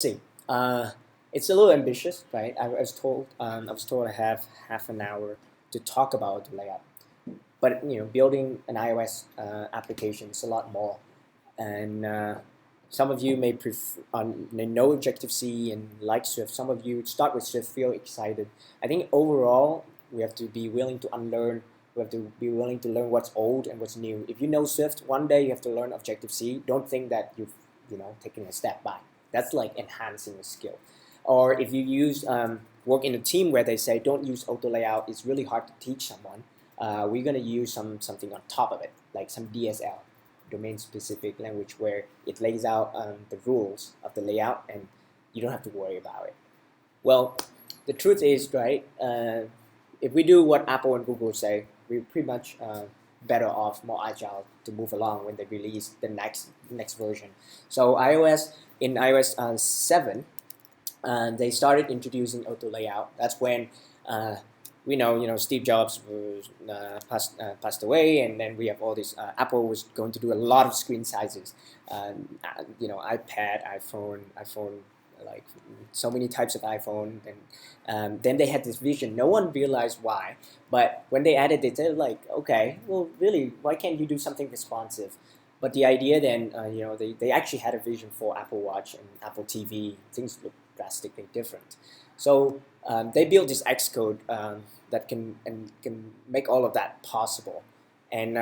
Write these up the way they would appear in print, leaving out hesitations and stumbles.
See, it's a little ambitious, right? I was told I have half an hour to talk about the layout. But building an iOS application is a lot more. And some of you may know Objective C and like Swift. Some of you start with Swift, feel excited. I think overall we have to be willing to unlearn. We have to be willing to learn what's old and what's new. If you know Swift, one day you have to learn Objective C. Don't think that you've taken a step back. That's like enhancing a skill. Or if you work in a team where they say don't use auto layout, it's really hard to teach someone. We're going to use something on top of it, like some DSL, domain-specific language, where it lays out the rules of the layout and you don't have to worry about it. Well, the truth is, right, if we do what Apple and Google say, we're pretty much better off, more agile to move along when they release the next version. So in iOS 7, they started introducing auto layout. That's when we know Steve Jobs was passed away, and then we have all this. Apple was going to do a lot of screen sizes, iPad, iPhone, like so many types of iPhone, and then they had this vision. No one realized why, but when they added it, they're like, okay, well, really, why can't you do something responsive? But the idea then, they actually had a vision for Apple Watch and Apple TV. Things look drastically different. So they built this Xcode that can make all of that possible. And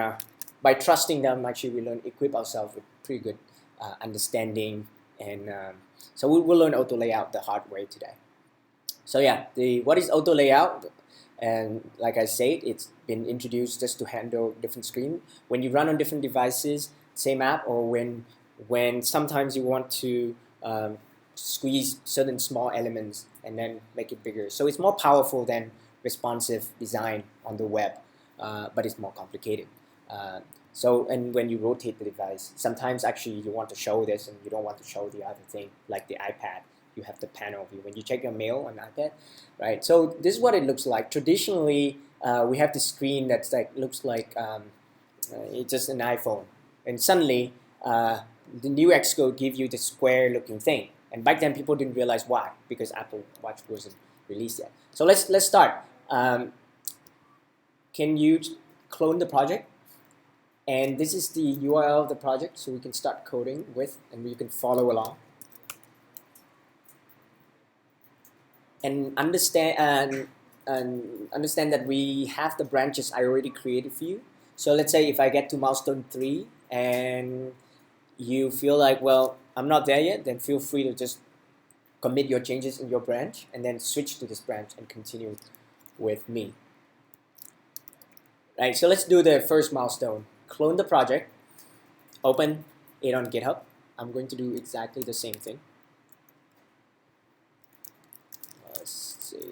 by trusting them, actually, we equip ourselves with pretty good understanding. And so we'll learn auto layout the hard way today. So yeah, what is auto layout? And like I said, it's been introduced just to handle different screens. When you run on different devices, same app, or when sometimes you want to squeeze certain small elements and then make it bigger. So it's more powerful than responsive design on the web, but it's more complicated. And when you rotate the device, sometimes actually you want to show this and you don't want to show the other thing, like the iPad. You have the panel view when you check your mail on iPad, right? So this is what it looks like. Traditionally, we have this screen that's looks like it's just an iPhone, and suddenly the new Xcode gives you this square-looking thing. And back then, people didn't realize why, because Apple Watch wasn't released yet. So let's start. Can you clone the project? And this is the URL of the project, so we can start coding with, and you can follow along. And understand that we have the branches I already created for you. So let's say if I get to milestone 3 and you feel like, well, I'm not there yet, then feel free to just commit your changes in your branch and then switch to this branch and continue with me. Right, so let's do the first milestone. Clone the project, open it on GitHub. I'm going to do exactly the same thing. Let's see.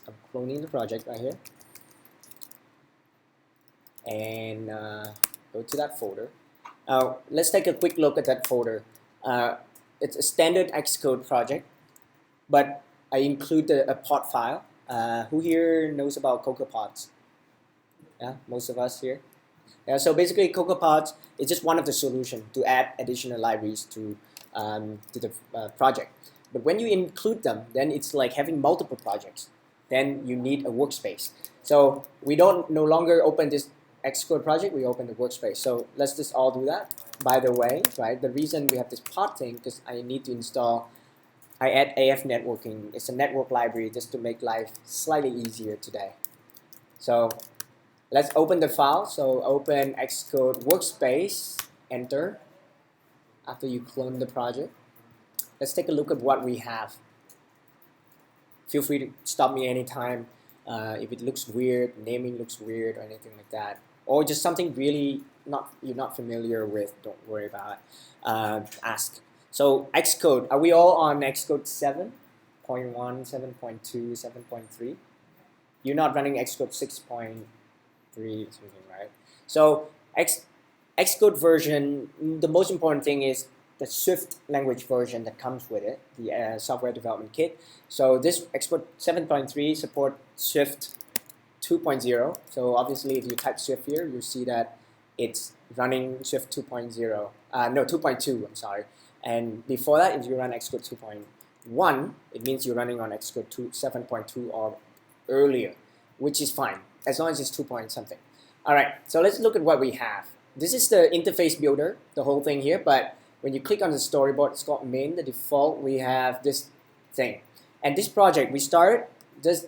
I'm cloning the project right here. And go to that folder. Let's take a quick look at that folder. It's a standard Xcode project, but I include a pod file. Who here knows about CocoaPods? Yeah, most of us here. Yeah, so basically CocoaPods is just one of the solutions to add additional libraries to the project. But when you include them, then it's like having multiple projects. Then you need a workspace. So we don't no longer open this Xcode project, we open the workspace. So let's just all do that. By the way, right, the reason we have this pod thing, because I need to install, I add AF networking. It's a network library just to make life slightly easier today. So let's open the file. So open Xcode workspace, enter, after you clone the project. Let's take a look at what we have. Feel free to stop me anytime if it looks weird, naming looks weird, or anything like that. Or just something really you're not familiar with, don't worry about it. Ask. So Xcode, are we all on Xcode 7.1, 7.2, 7.3? You're not running Xcode 6.3 something, right? So Xcode version, the most important thing is the Swift language version that comes with it, the software development kit. So this Xcode 7.3 support Swift 2.0. So obviously if you type Swift here, you see that it's running Swift 2.0. No, 2.2, I'm sorry. And before that, if you run Xcode 2.1, it means you're running on Xcode 7.2 or earlier, which is fine, as long as it's 2 point something. All right, so let's look at what we have. This is the interface builder, the whole thing here, but when you click on the storyboard, it's called main, the default, we have this thing. And this project, we started, just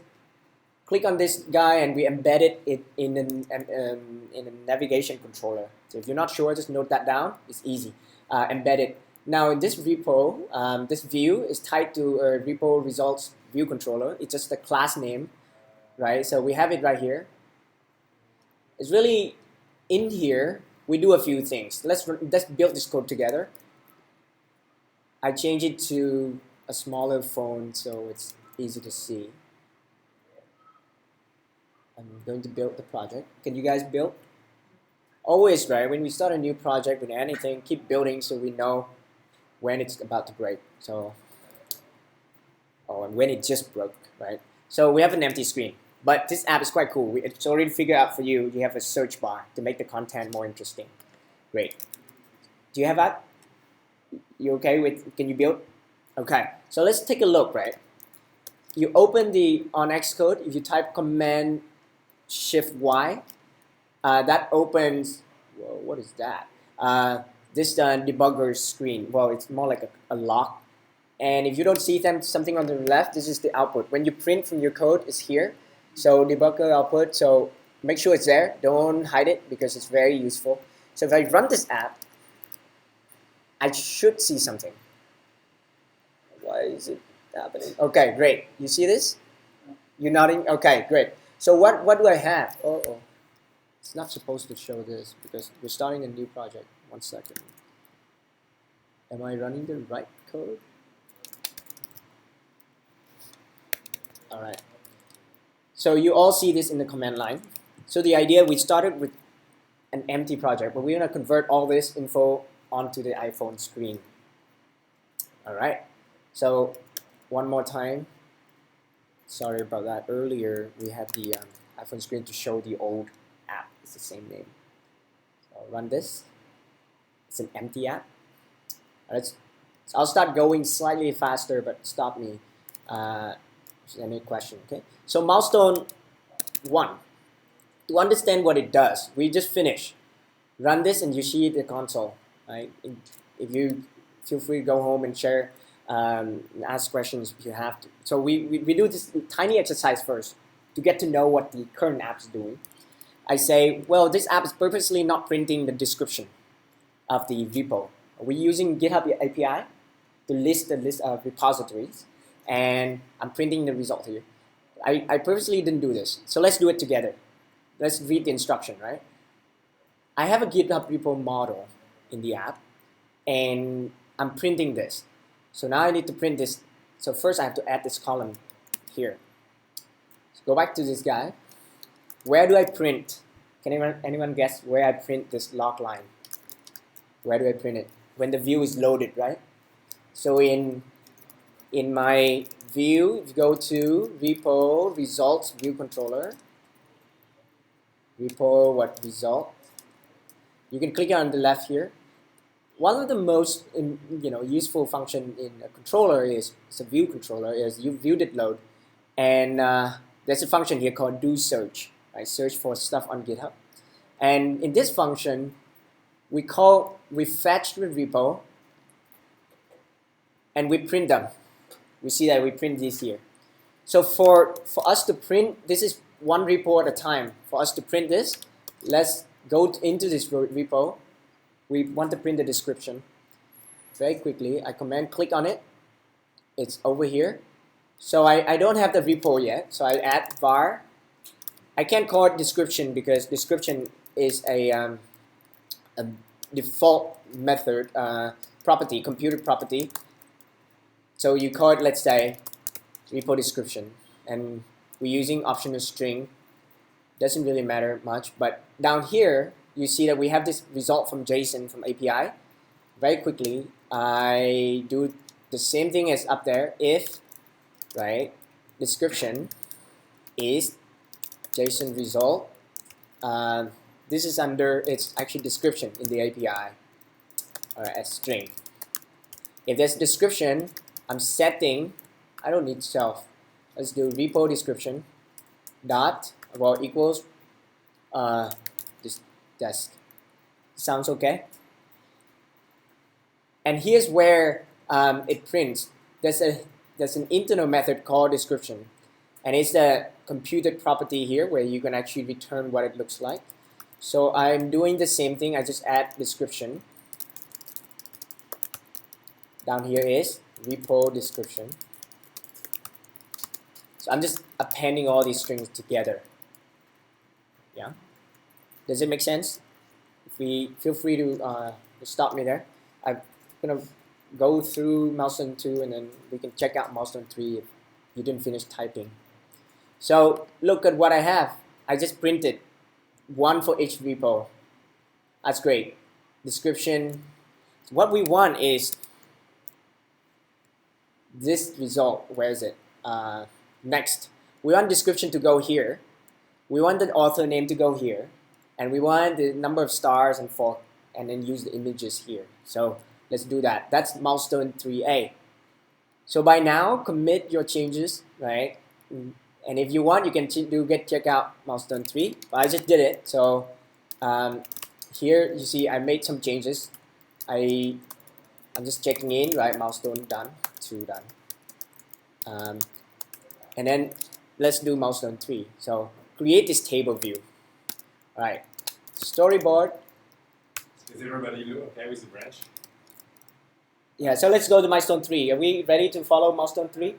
click on this guy and we embedded it in a navigation controller. So if you're not sure, just note that down, it's easy. Embedded. Now in this repo, this view is tied to a repo results view controller. It's just the class name, right? So we have it right here. It's really in here. We do a few things. Let's build this code together. I change it to a smaller font so it's easy to see. I'm going to build the project. Can you guys build? Always, right? When we start a new project with anything, keep building so we know when it's about to break. So, and when it just broke, right? So we have an empty screen, but this app is quite cool. It's already figured out for you. You have a search bar to make the content more interesting. Great. Do you have that? You okay with? Can you build? Okay. So let's take a look, right? You open on Xcode. If you type Command Shift Y, that opens. Whoa, what is that? This debugger screen. Well, it's more like a lock. And if you don't see something on the left, this is the output. When you print from your code, it's here. So debugger output. So make sure it's there. Don't hide it because it's very useful. So if I run this app, I should see something. Why is it happening? Okay, great. You see this? You're nodding? Okay, great. So what do I have? Oh. It's not supposed to show this because we're starting a new project. 1 second. Am I running the right code? All right. So you all see this in the command line. So the idea, we started with an empty project, but we're going to convert all this info onto the iPhone screen. All right. So one more time. Sorry about that. Earlier, we had the iPhone screen to show the old app. It's the same name. So I'll run this. It's an empty app. So I'll start going slightly faster, but stop me if there's any question. Okay. So Milestone 1. To understand what it does, we just finished. Run this and you see the console. Right? If you feel free to go home and share, and ask questions if you have to. So we do this tiny exercise first to get to know what the current app is doing. I say, well, this app is purposely not printing the description of the repo. We're using GitHub API to list the list of repositories, and I'm printing the result here. I purposely didn't do this, so let's do it together. Let's read the instruction, right? I have a GitHub repo model in the app, and I'm printing this. So now I need to print this. So first I have to add this column here. So go back to this guy. Where do I print? Can anyone guess where I print this log line? Where do I print it? When the view is loaded, right? So in my view, if you go to repo results view controller, repo what result? You can click on the left here. One of the most useful function in a controller is a view controller is you viewDidLoad, load, and there's a function here called do search. Right? Search for stuff on GitHub, and in this function we fetch the repo and we print them. We see that we print these here. So for us to print, this is one repo at a time. For us to print this, let's go into this repo. We want to print the description. Very quickly, I command click on it. It's over here. So I don't have the repo yet. So I add var. I can't call it description because description is a default method property, computer property. So you call it, let's say, repo description, and we're using optional string. Doesn't really matter much, but down here you see that we have this result from JSON from API. Very quickly, I do the same thing as up there. If description is JSON result. This is under, it's actually description in the API, as string. If there's description, I'm setting, I don't need self. Let's do repo description dot, well, equals this desk. Sounds okay? And here's where it prints. There's an internal method called description, and it's the computed property here where you can actually return what it looks like. So I'm doing the same thing. I just add description. Down here is repo description. So I'm just appending all these strings together. Yeah. Does it make sense? If we feel free to stop me there. I'm gonna go through Milestone 2 and then we can check out Milestone 3 if you didn't finish typing. So look at what I have. I just printed one for each repo. That's great. Description. What we want is this result. Where is it? Next. We want description to go here. We want the author name to go here. And we want the number of stars and then use the images here. So let's do that. That's Milestone 3A. So by now, commit your changes, right? And if you want, you can check out Milestone 3. But I just did it. So here you see I made some changes. I'm just checking in, right? Milestone done, 2 done. And then let's do Milestone 3. So create this table view. All right. Storyboard. Is everybody okay with the branch? Yeah, so let's go to Milestone 3. Are we ready to follow Milestone 3?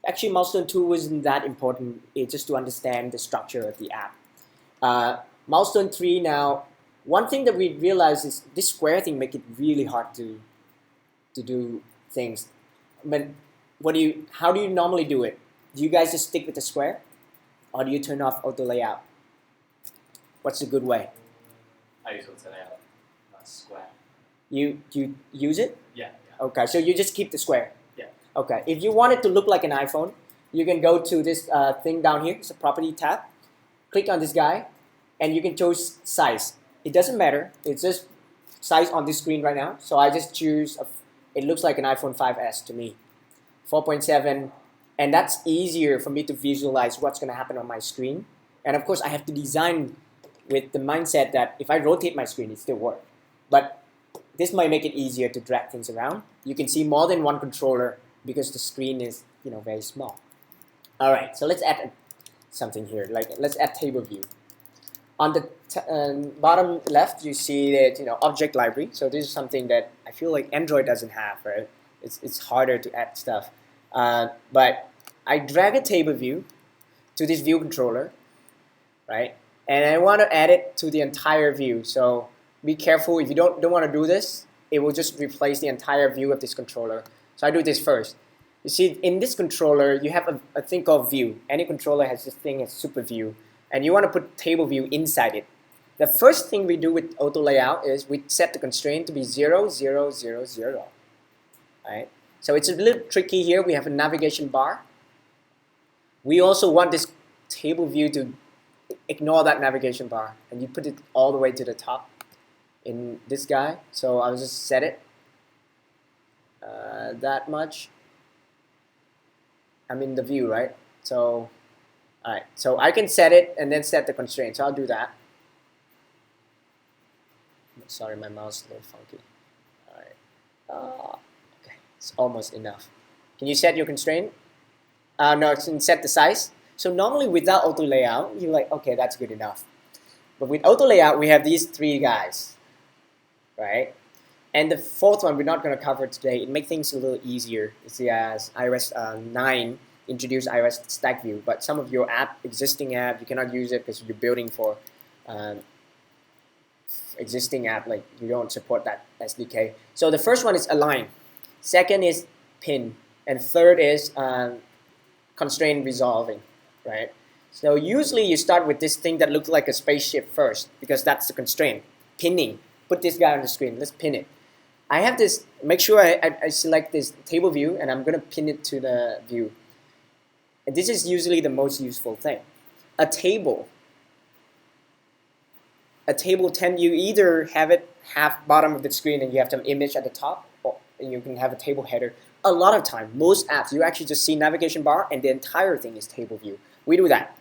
Actually, Milestone 2 wasn't that important. It's just to understand the structure of the app. Milestone 3 now, one thing that we realized is this square thing makes it really hard to do things. But how do you normally do it? Do you guys just stick with the square? Or do you turn off auto layout? What's a good way? I use auto layout, not square. You use it? Yeah. Okay, so you just keep the square? Yeah. Okay, if you want it to look like an iPhone, you can go to this thing down here. It's a property tab. Click on this guy, and you can choose size. It doesn't matter. It's just size on this screen right now. So I just choose, it looks like an iPhone 5S to me. 4.7, and that's easier for me to visualize what's going to happen on my screen. And of course, I have to design with the mindset that if I rotate my screen, it still works. But this might make it easier to drag things around. You can see more than one controller because the screen is very small. All right, so let's add something here. Let's add table view. On the bottom left, you see that object library. So this is something that I feel like Android doesn't have, right? It's harder to add stuff. But I drag a table view to this view controller, right? And I want to add it to the entire view. So be careful if you don't want to do this. It will just replace the entire view of this controller. So I do this first. You see, in this controller, you have a thing called view. Any controller has this thing as super view. And you want to put table view inside it. The first thing we do with auto layout is we set the constraint to be 0, 0, 0, 0. Right? So it's a little tricky here. We have a navigation bar. We also want this table view to ignore that navigation bar. And you put it all the way to the top in this guy. So I'll just set it that much. I'm in the view, right? So, all right. So I can set it and then set the constraint. So I'll do that. Sorry, my mouse is a little funky. All right. Okay, it's almost enough. Can you set your constraint? No, set the size. So normally without auto layout, you're like, okay, that's good enough. But with auto layout, we have these 3 guys, right? And the fourth one we're not going to cover today. It makes things a little easier. It's as iOS 9 introduced iOS stack view, but some of your existing app, you cannot use it because you're building for existing app, like you don't support that SDK. So the first one is align. Second is pin. And third is constraint resolving, right? So usually you start with this thing that looks like a spaceship first because that's the constraint. Pinning. Put this guy on the screen. Let's pin it. I have this, make sure I select this table view and I'm going to pin it to the view. And this is usually the most useful thing. A table you either have it half bottom of the screen and you have some image at the top, you can have a table header. A lot of time, most apps, you actually just see navigation bar and the entire thing is table view. We do that.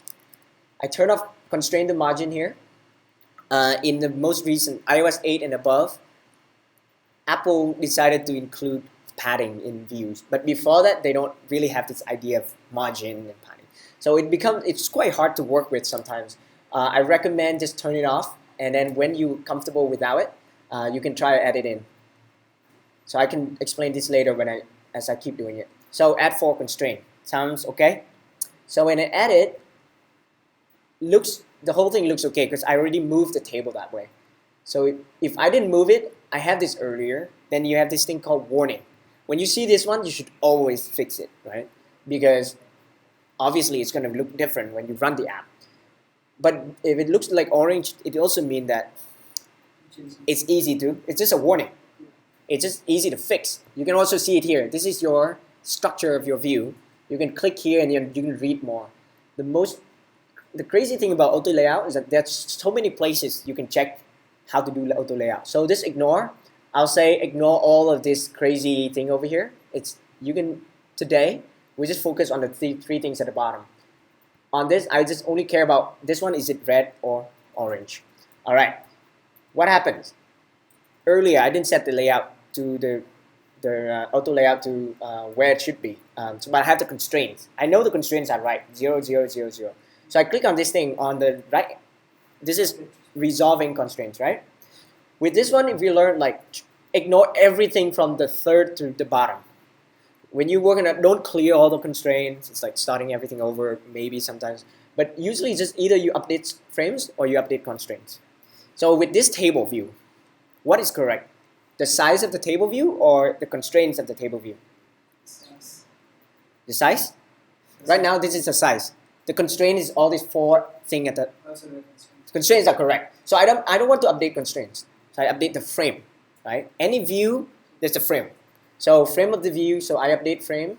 I turn off constraint the margin here. In the most recent iOS 8 and above, Apple decided to include padding in views, but before that they don't really have this idea of margin and padding. So it's quite hard to work with sometimes. I recommend just turn it off, and then when you're comfortable without it, you can try to add it in. So I can explain this later as I keep doing it. So add for constraint. Sounds okay? So when I add it, the whole thing looks okay because I already moved the table that way. So if I didn't move it, I had this earlier, then you have this thing called warning. When you see this one, you should always fix it, right? Because obviously it's going to look different when you run the app. But if it looks like orange, it also means that it's easy to, it's just a warning. It's just easy to fix. You can also see it here. This is your structure of your view. You can click here and you can read more. The crazy thing about auto layout is that there's so many places you can check how to do auto layout. So just I'll say ignore all of this crazy thing over here. Today, we just focus on the three things at the bottom. On this, I just only care about this one, is it red or orange? All right, what happens? Earlier, I didn't set the layout to the auto layout to where it should be. But I have the constraints. I know the constraints are right, 0, 0, 0, 0. So I click on this thing on the right. This is resolving constraints, right? With this one, if you learn, like, ignore everything from the third to the bottom. When you work on it, don't clear all the constraints. It's like starting everything over, maybe sometimes. But usually just either you update frames or you update constraints. So with this table view, what is correct? The size of the table view or the constraints of the table view? The size? Right now, this is the size. The constraint is all these four things at the constraints are correct. So I don't want to update constraints. So I update the frame, right? Any view, there's a frame. So frame of the view, so I update frame,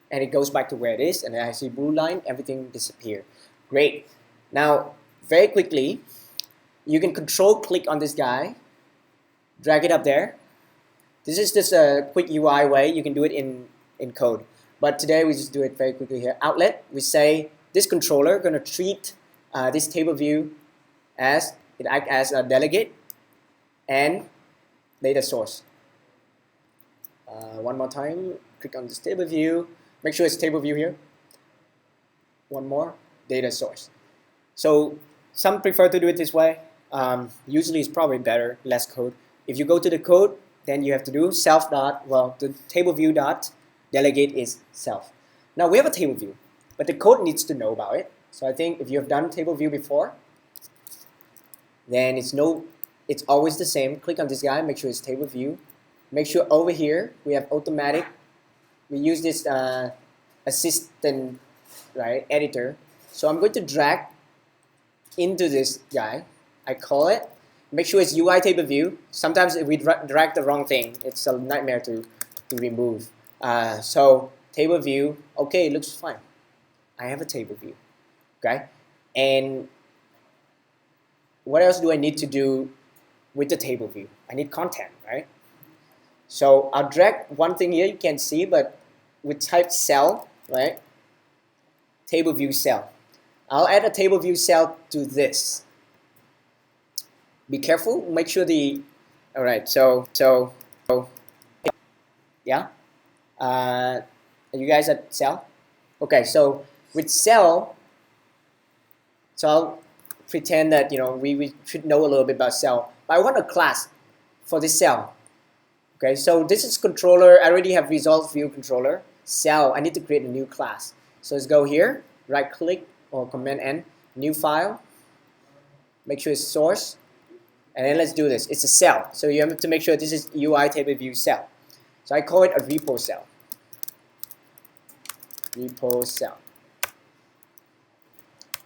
and it goes back to where it is, and then I see blue line, everything disappear. Great. Now, very quickly, you can control click on this guy, drag it up there. This is just a quick UI way. You can do it in code. But today we just do it very quickly here. Outlet, we say this controller going to treat this table view as a delegate and data source. One more time, click on this table view. Make sure it's table view here. One more, data source. So some prefer to do it this way. Usually it's probably better, less code. If you go to the code, then you have to do self dot, well, the table view dot delegate is self. Now we have a table view, but the code needs to know about it. So I think if you have done table view before, then it's always the same. Click on this guy, make sure it's table view. Make sure over here we have automatic. We use this assistant, right, editor. So I'm going to drag into this guy. I call it. Make sure it's UI table view. Sometimes if we drag the wrong thing, it's a nightmare to remove. So table view, okay, it looks fine. I have a table view, okay? And what else do I need to do with the table view? I need content, right? So I'll drag one thing here you can't see, but we type cell, right? Table view cell. I'll add a table view cell to this. Be careful, make sure all right, so yeah? Are you guys at cell? Okay, so with cell, so I'll pretend that, we should know a little bit about cell. But I want a class for this cell. Okay, so this is controller. I already have result view controller. Cell, I need to create a new class. So let's go here, right click or Command N, new file. Make sure it's source. And then let's do this. It's a cell. So you have to make sure this is UI table view cell. So I call it a repo cell. Repo cell.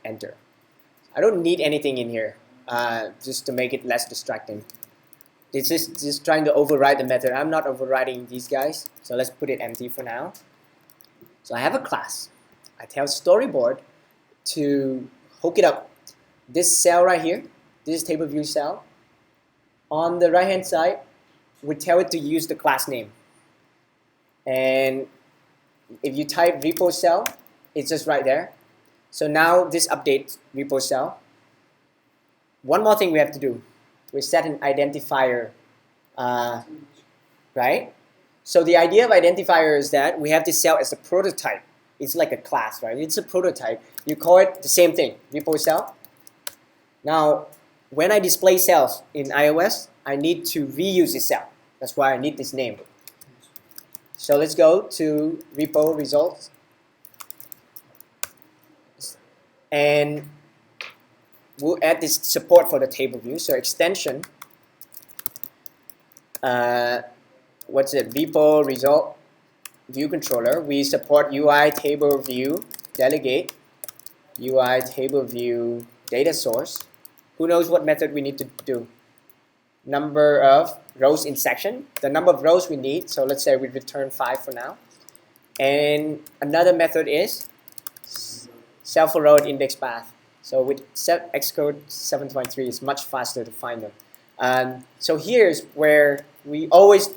Enter. I don't need anything in here just to make it less distracting. It's just trying to override the method. I'm not overriding these guys. So let's put it empty for now. So I have a class. I tell storyboard to hook it up. This cell right here, this is table view cell. On the right hand side, we tell it to use the class name. And if you type repo cell, it's just right there. So now this updates repo cell. One more thing we have to do. We set an identifier, right? So the idea of identifier is that we have this cell as a prototype. It's like a class, right? It's a prototype. You call it the same thing, repo cell. Now, when I display cells in iOS, I need to reuse this cell. That's why I need this name. So let's go to repo results. And we'll add this support for the table view. So extension, what's it? Repo result view controller. We support UI table view delegate, UI table view data source. Who knows what method we need to do? Number of rows in section, the number of rows we need. So let's say we return 5 for now. And another method is self-row index path. So with Xcode 7.3, it's much faster to find them. So here's where we always,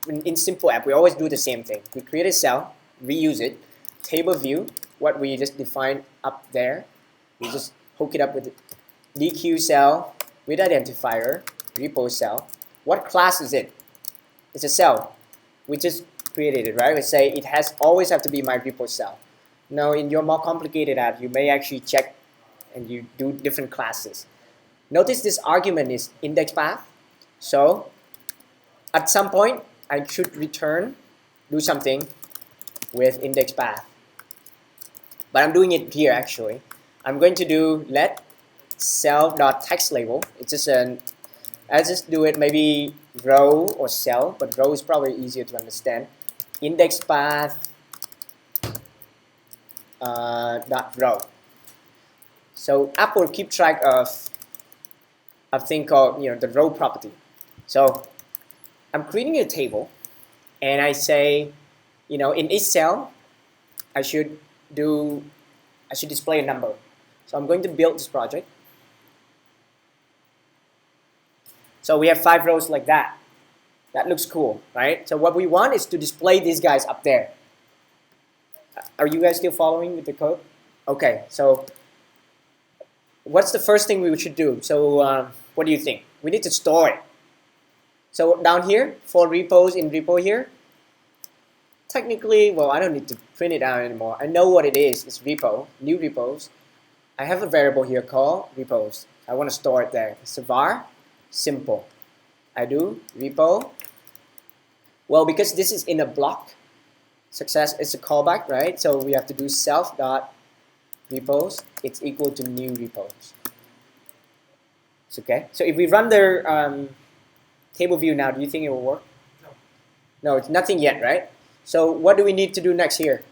in simple app, we always do the same thing. We create a cell, reuse it, table view, what we just defined up there. We just hook it up with DQ cell with identifier, repo cell. What class is it? It's a cell. We just created it, right? We say it has always have to be my repo cell. Now in your more complicated app, you may actually check and you do different classes. Notice this argument is index path. So at some point, I should return, do something with index path. But I'm doing it here actually. I'm going to do let cell.textLabel. It's just I'll just do it maybe row or cell, but row is probably easier to understand. Index path dot row. So app will keep track of a thing called the row property. So I'm creating a table, and I say, in each cell, I should display a number. So I'm going to build this project. So we have 5 rows like that. That looks cool, right? So what we want is to display these guys up there. Are you guys still following with the code? Okay, so what's the first thing we should do? So what do you think? We need to store it. So down here, for repos in repo here, technically, well, I don't need to print it out anymore. I know what it is. It's repo, new repos. I have a variable here called repos. I want to store it there. It's a var, simple. I do repo. Well, because this is in a block, success is a callback, right? So we have to do self.repos. It's equal to new repos. It's okay. So if we run the table view now, do you think it will work? No. No, it's nothing yet, right? So what do we need to do next here?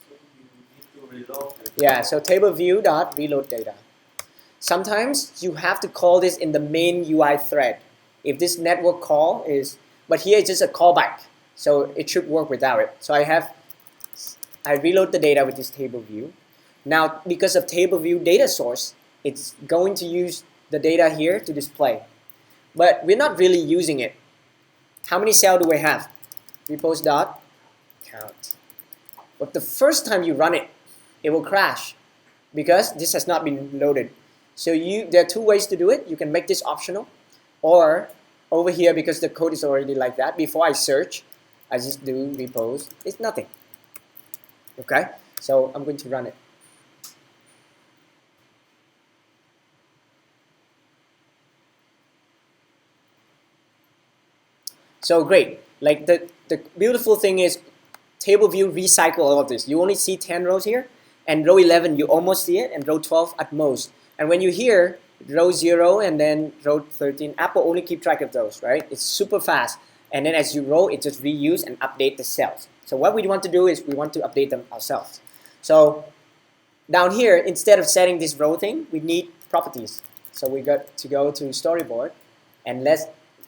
So you need to reload it. Yeah, so table view dot reload data. Sometimes you have to call this in the main UI thread. If this network call is, but here it's just a callback, so it should work without it. So I reload the data with this table view. Now, because of table view data source, it's going to use the data here to display. But we're not really using it. How many cells do we have? Repos dot count. But the first time you run it, it will crash because this has not been loaded. So there are 2 ways to do it. You can make this optional, or over here, because the code is already like that, before I search, I just do repos. It's nothing. Okay, so I'm going to run it. So great. Like the beautiful thing is table view recycle all of this. You only see 10 rows here, and row 11 you almost see it, and row 12 at most. And when you hear row 0 and then row 13, app will only keep track of those, right? It's super fast. And then as you roll, it just reuse and update the cells. So what we want to do is we want to update them ourselves. So down here, instead of setting this row thing, we need properties. So we got to go to storyboard, and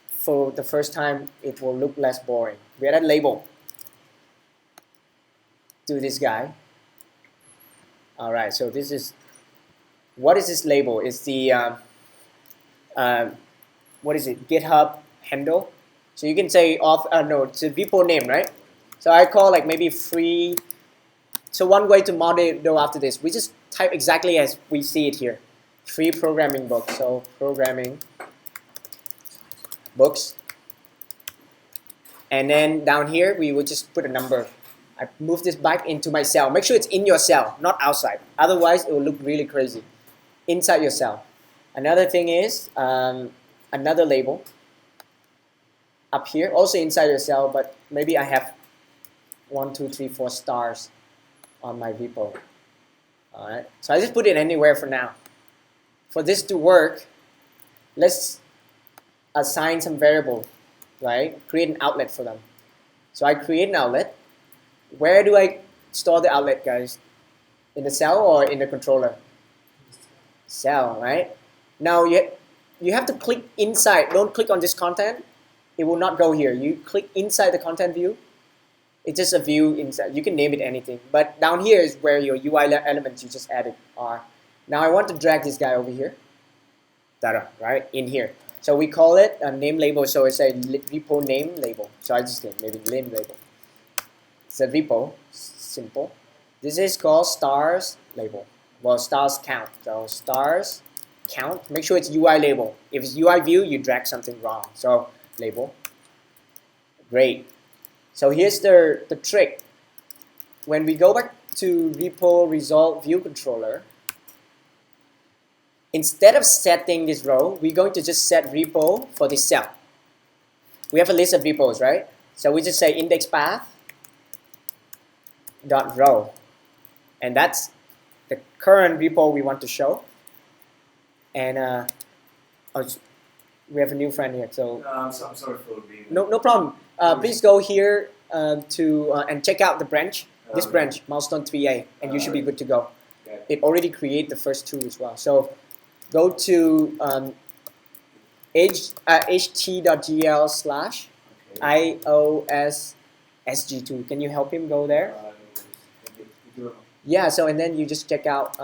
for the first time, it will look less boring. We add a label to this guy. All right, so this is, what is this label? It's the, what is it, GitHub handle. So you can say, no, it's a repo name, right? So I call like maybe free. So one way to model after this, we just type exactly as we see it here. Free programming book. So programming books. And then down here, we will just put a number. I move this back into my cell. Make sure it's in your cell, not outside. Otherwise, it will look really crazy. Inside your cell. Another thing is another label up here, also inside your cell, but maybe I have 1, 2, 3, 4 stars on my repo. All right, so I just put it anywhere for now. For this to work, let's assign some variable, right? Create an outlet for them. So I create an outlet. Where do I store the outlet, guys? In the cell or in the controller? Cell, right? Now you have to click inside. Don't click on this content. It will not go here. You click inside the content view. It's just a view inside. You can name it anything. But down here is where your UI elements you just added are. Now I want to drag this guy over here. Data, right? In here. So we call it a name label. So it's a repo name label. So I just did maybe name label. It's a repo. Simple. This is called stars label. Well, stars count. So stars count. Make sure it's UI label. If it's UI view, you drag something wrong. So label. Great. So here's the trick. When we go back to repo result view controller, instead of setting this row, we're going to just set repo for this cell. We have a list of repos, right? So we just say index path dot row, and that's the current repo we want to show. And we have a new friend here, so I'm sorry for being. no problem. Please go here and check out the branch. This branch, Milestone 3A, and you should be good to go. It already created the first two as well. So go to ht.gl/iOS sg2. Can you help him go there? Yeah, so and then you just check out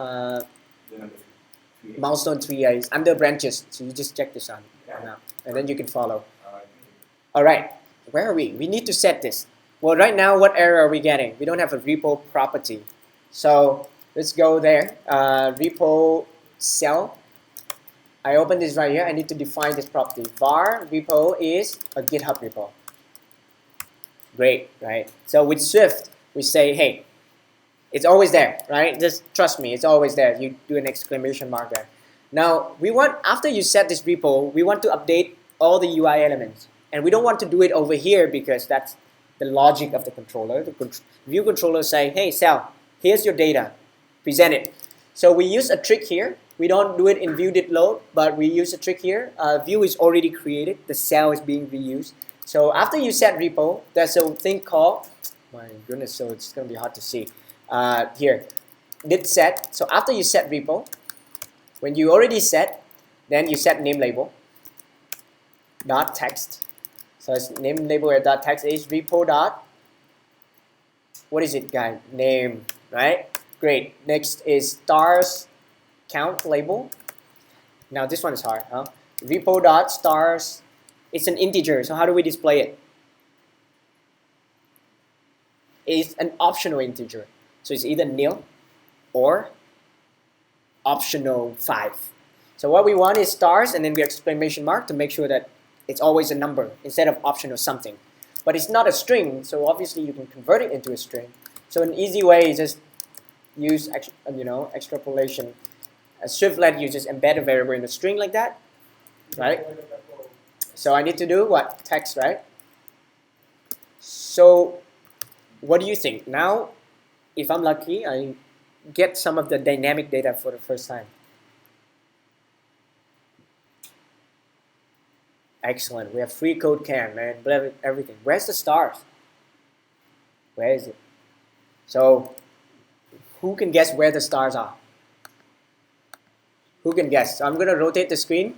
Milestone 3A is under branches. So you just check this out now, and then you can follow. All right, where are we? We need to set this. Well, right now, what error are we getting? We don't have a repo property. So let's go there. Repo cell. I open this right here. I need to define this property. Var repo is a GitHub repo. Great, right? So with Swift, we say, hey, it's always there, right? Just trust me, it's always there. You do an exclamation mark there. Now, we want, after you set this repo, we want to update all the UI elements. And we don't want to do it over here because that's the logic of the controller. The view controller say, hey, cell, here's your data. Present it. So we use a trick here. We don't do it in view did load, but we use a trick here. View is already created. The cell is being reused. So after you set repo, there's a thing called, my goodness, so it's going to be hard to see. Here, did set. So after you set repo, when you already set, then you set name label dot text. So it's name label dot text is repo dot, what is it, guys? Name, right? Great. Next is stars count label. Now this one is hard, huh? Repo dot stars. It's an integer. So how do we display it? It's an optional integer. So it's either nil or optional 5. So what we want is stars and then we exclamation mark to make sure that it's always a number instead of optional something. But it's not a string, so obviously you can convert it into a string. So an easy way is just use extrapolation. Swift let you just embed a variable in a string like that, right? So I need to do what? Text, right? So what do you think? Now, if I'm lucky, I get some of the dynamic data for the first time. Excellent. We have free code can, man. Everything. Where's the stars? Where is it? So who can guess where the stars are? Who can guess? So I'm going to rotate the screen.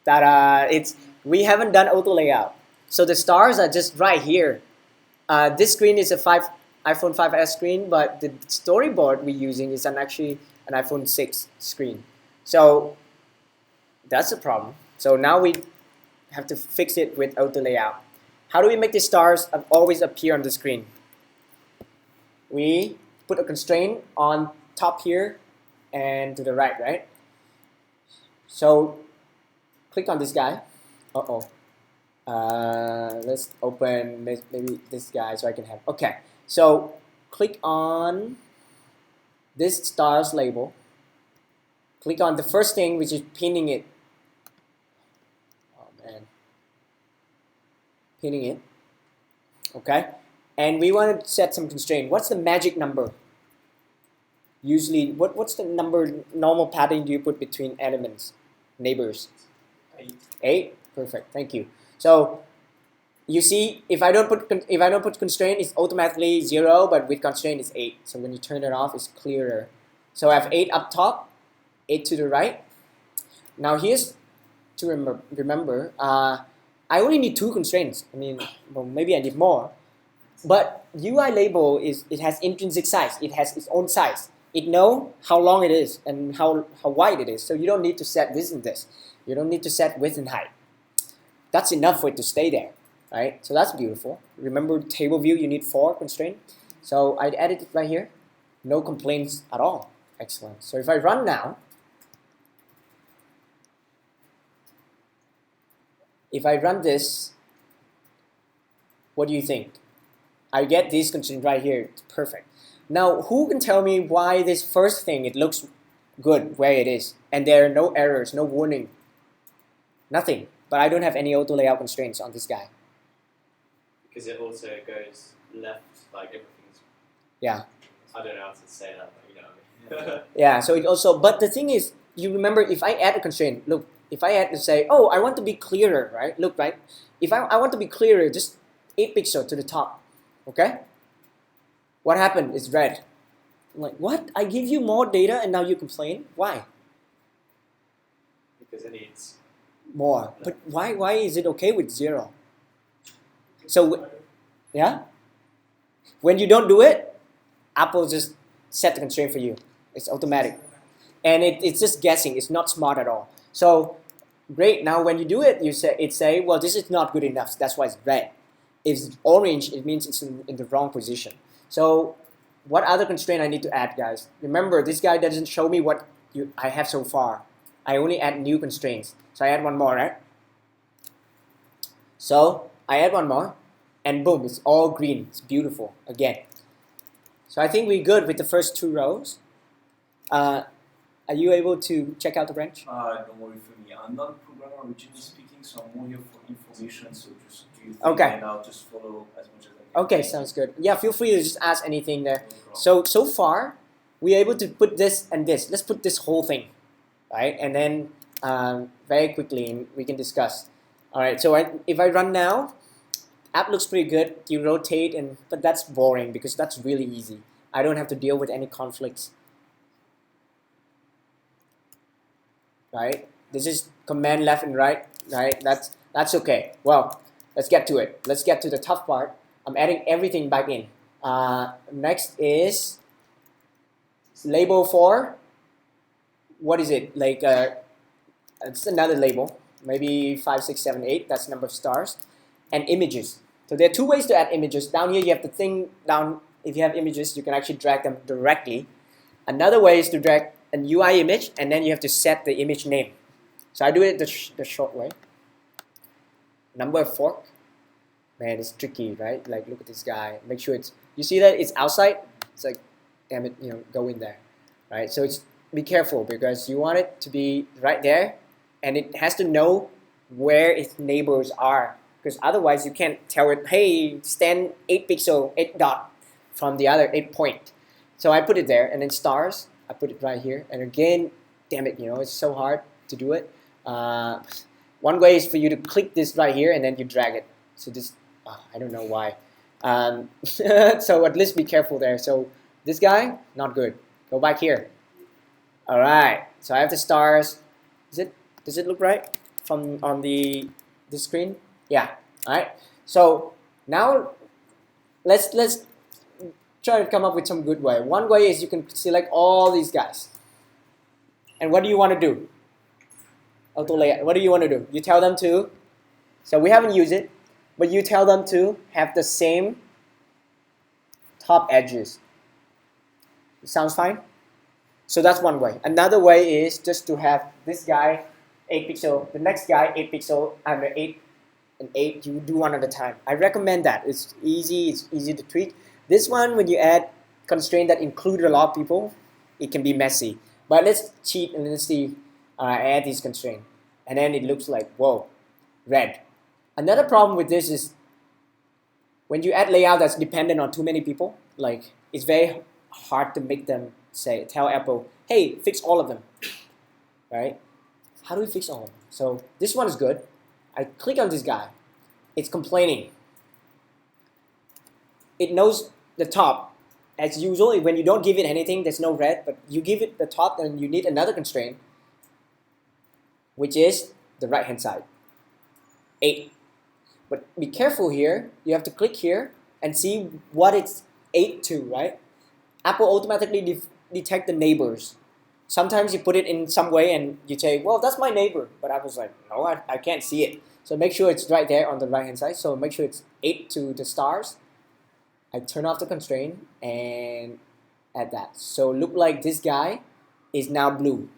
We haven't done auto layout. So the stars are just right here. This screen is a iPhone 5s screen, but the storyboard we're using is actually an iPhone 6 screen. So that's a problem. So now we have to fix it with auto layout. How do we make the stars always appear on the screen? We put a constraint on top here and to the right, right? So click on this guy. Let's open maybe this guy so I can have. Okay, so click on this stars label. Click on the first thing, which is pinning it. Oh man, pinning it. Okay, and we want to set some constraint. What's the magic number? Usually, what's the normal pattern do you put between elements, neighbors? 8. 8. Perfect. Thank you. So you see, if I don't put constraint, it's automatically 0, but with constraint, it's 8. So when you turn it off, it's clearer. So I have 8 up top, 8 to the right. Now here's to remember. I only need 2 constraints. I mean, well, maybe I need more. But UI label it has intrinsic size. It has its own size. It knows how long it is and how wide it is. So you don't need to set this and this. You don't need to set width and height. That's enough for it to stay there, right? So that's beautiful. Remember table view, you need 4 constraints. So I added it right here. No complaints at all. Excellent. So if I run now, if I run this, what do you think? I get these constraints right here. It's perfect. Now, who can tell me why this first thing, it looks good where it is, and there are no errors, no warning, nothing, but I don't have any auto layout constraints on this guy? Because it also goes left, like everything's... Yeah. I don't know how to say that, but you know what I mean. Yeah, so it also, but the thing is, you remember if I add a constraint, look, if I had to say, oh, I want to be clearer, right? Look, right? If I want to be clearer, just 8 pixels to the top, okay? What happened? It's red. I'm like, what? I give you more data and now you complain? Why? Because it needs more. But why is it okay with 0? So, yeah? When you don't do it, Apple just set the constraint for you. It's automatic. And it's just guessing. It's not smart at all. So, great. Now when you do it, it say, well, this is not good enough. That's why it's red. If it's orange, it means it's in the wrong position. So what other constraint I need to add, guys? Remember, this guy doesn't show me what I have so far. I only add new constraints. So I add one more, right? So I add one more, and boom, it's all green. It's beautiful again. So I think we're good with the first 2 rows. Are you able to check out the branch? Don't worry for me. I'm not a programmer originally speaking, so I'm more here for information. So just do your thing, Okay. and I'll just follow as much as I can. Okay, sounds good. Yeah, feel free to just ask anything there. No problem. So far, we're able to put this and this. Let's put this whole thing, right? And then very quickly we can discuss. All right, so if I run now, app looks pretty good. You rotate, but that's boring because that's really easy. I don't have to deal with any conflicts. Right? This is command left and right, right? That's okay. Well, let's get to it. Let's get to the tough part. I'm adding everything back in. Next is label for, what is it? Like, it's another label. Maybe 5, 6, 7, 8. That's number of stars. And images. So there are 2 ways to add images. Down here, you have the thing down. If you have images, you can actually drag them directly. Another way is to drag an UI image, and then you have to set the image name. So I do it the short way. Number of fork. Man, it's tricky, right? Like, look at this guy. Make sure you see that it's outside? It's like, damn it, go in there, right? So be careful because you want it to be right there, and it has to know where its neighbors are, because otherwise you can't tell it, hey, stand 8 pixel, 8 dot from the other 8 point. So I put it there, and then stars, I put it right here. And again, damn it, it's so hard to do it. One way is for you to click this right here, and then you drag it. So this, I don't know why. So at least be careful there. So this guy, not good. Go back here. All right. So I have the stars. Does it look right from on the screen? Yeah. All right. So now let's try to come up with some good way. One way is you can select all these guys. And what do you want to do? Auto layout. What do you want to do? You tell them to. So we haven't used it. but you tell them to have the same top edges. Sounds fine? So that's one way. Another way is just to have this guy 8 pixel, the next guy 8 pixel, and the 8 and 8, you do one at a time. I recommend that. It's easy to tweak. This one, when you add constraint that include a lot of people, it can be messy. But let's cheat and let's see, add these constraints. And then it looks like, whoa, red. Another problem with this is when you add layout that's dependent on too many people, like it's very hard to make them tell Apple, hey, fix all of them, right? How do we fix all of them? So this one is good. I click on this guy. It's complaining. It knows the top. As usual, when you don't give it anything, there's no red, but you give it the top, then you need another constraint, which is the right-hand side, 8. But be careful here. You have to click here and see what it's 8 to, right? Apple automatically detect the neighbors. Sometimes you put it in some way and you say, well, that's my neighbor. But I was like, no, I can't see it. So make sure it's right there on the right-hand side. So make sure it's 8 to the stars. I turn off the constraint and add that. So look like this guy is now blue.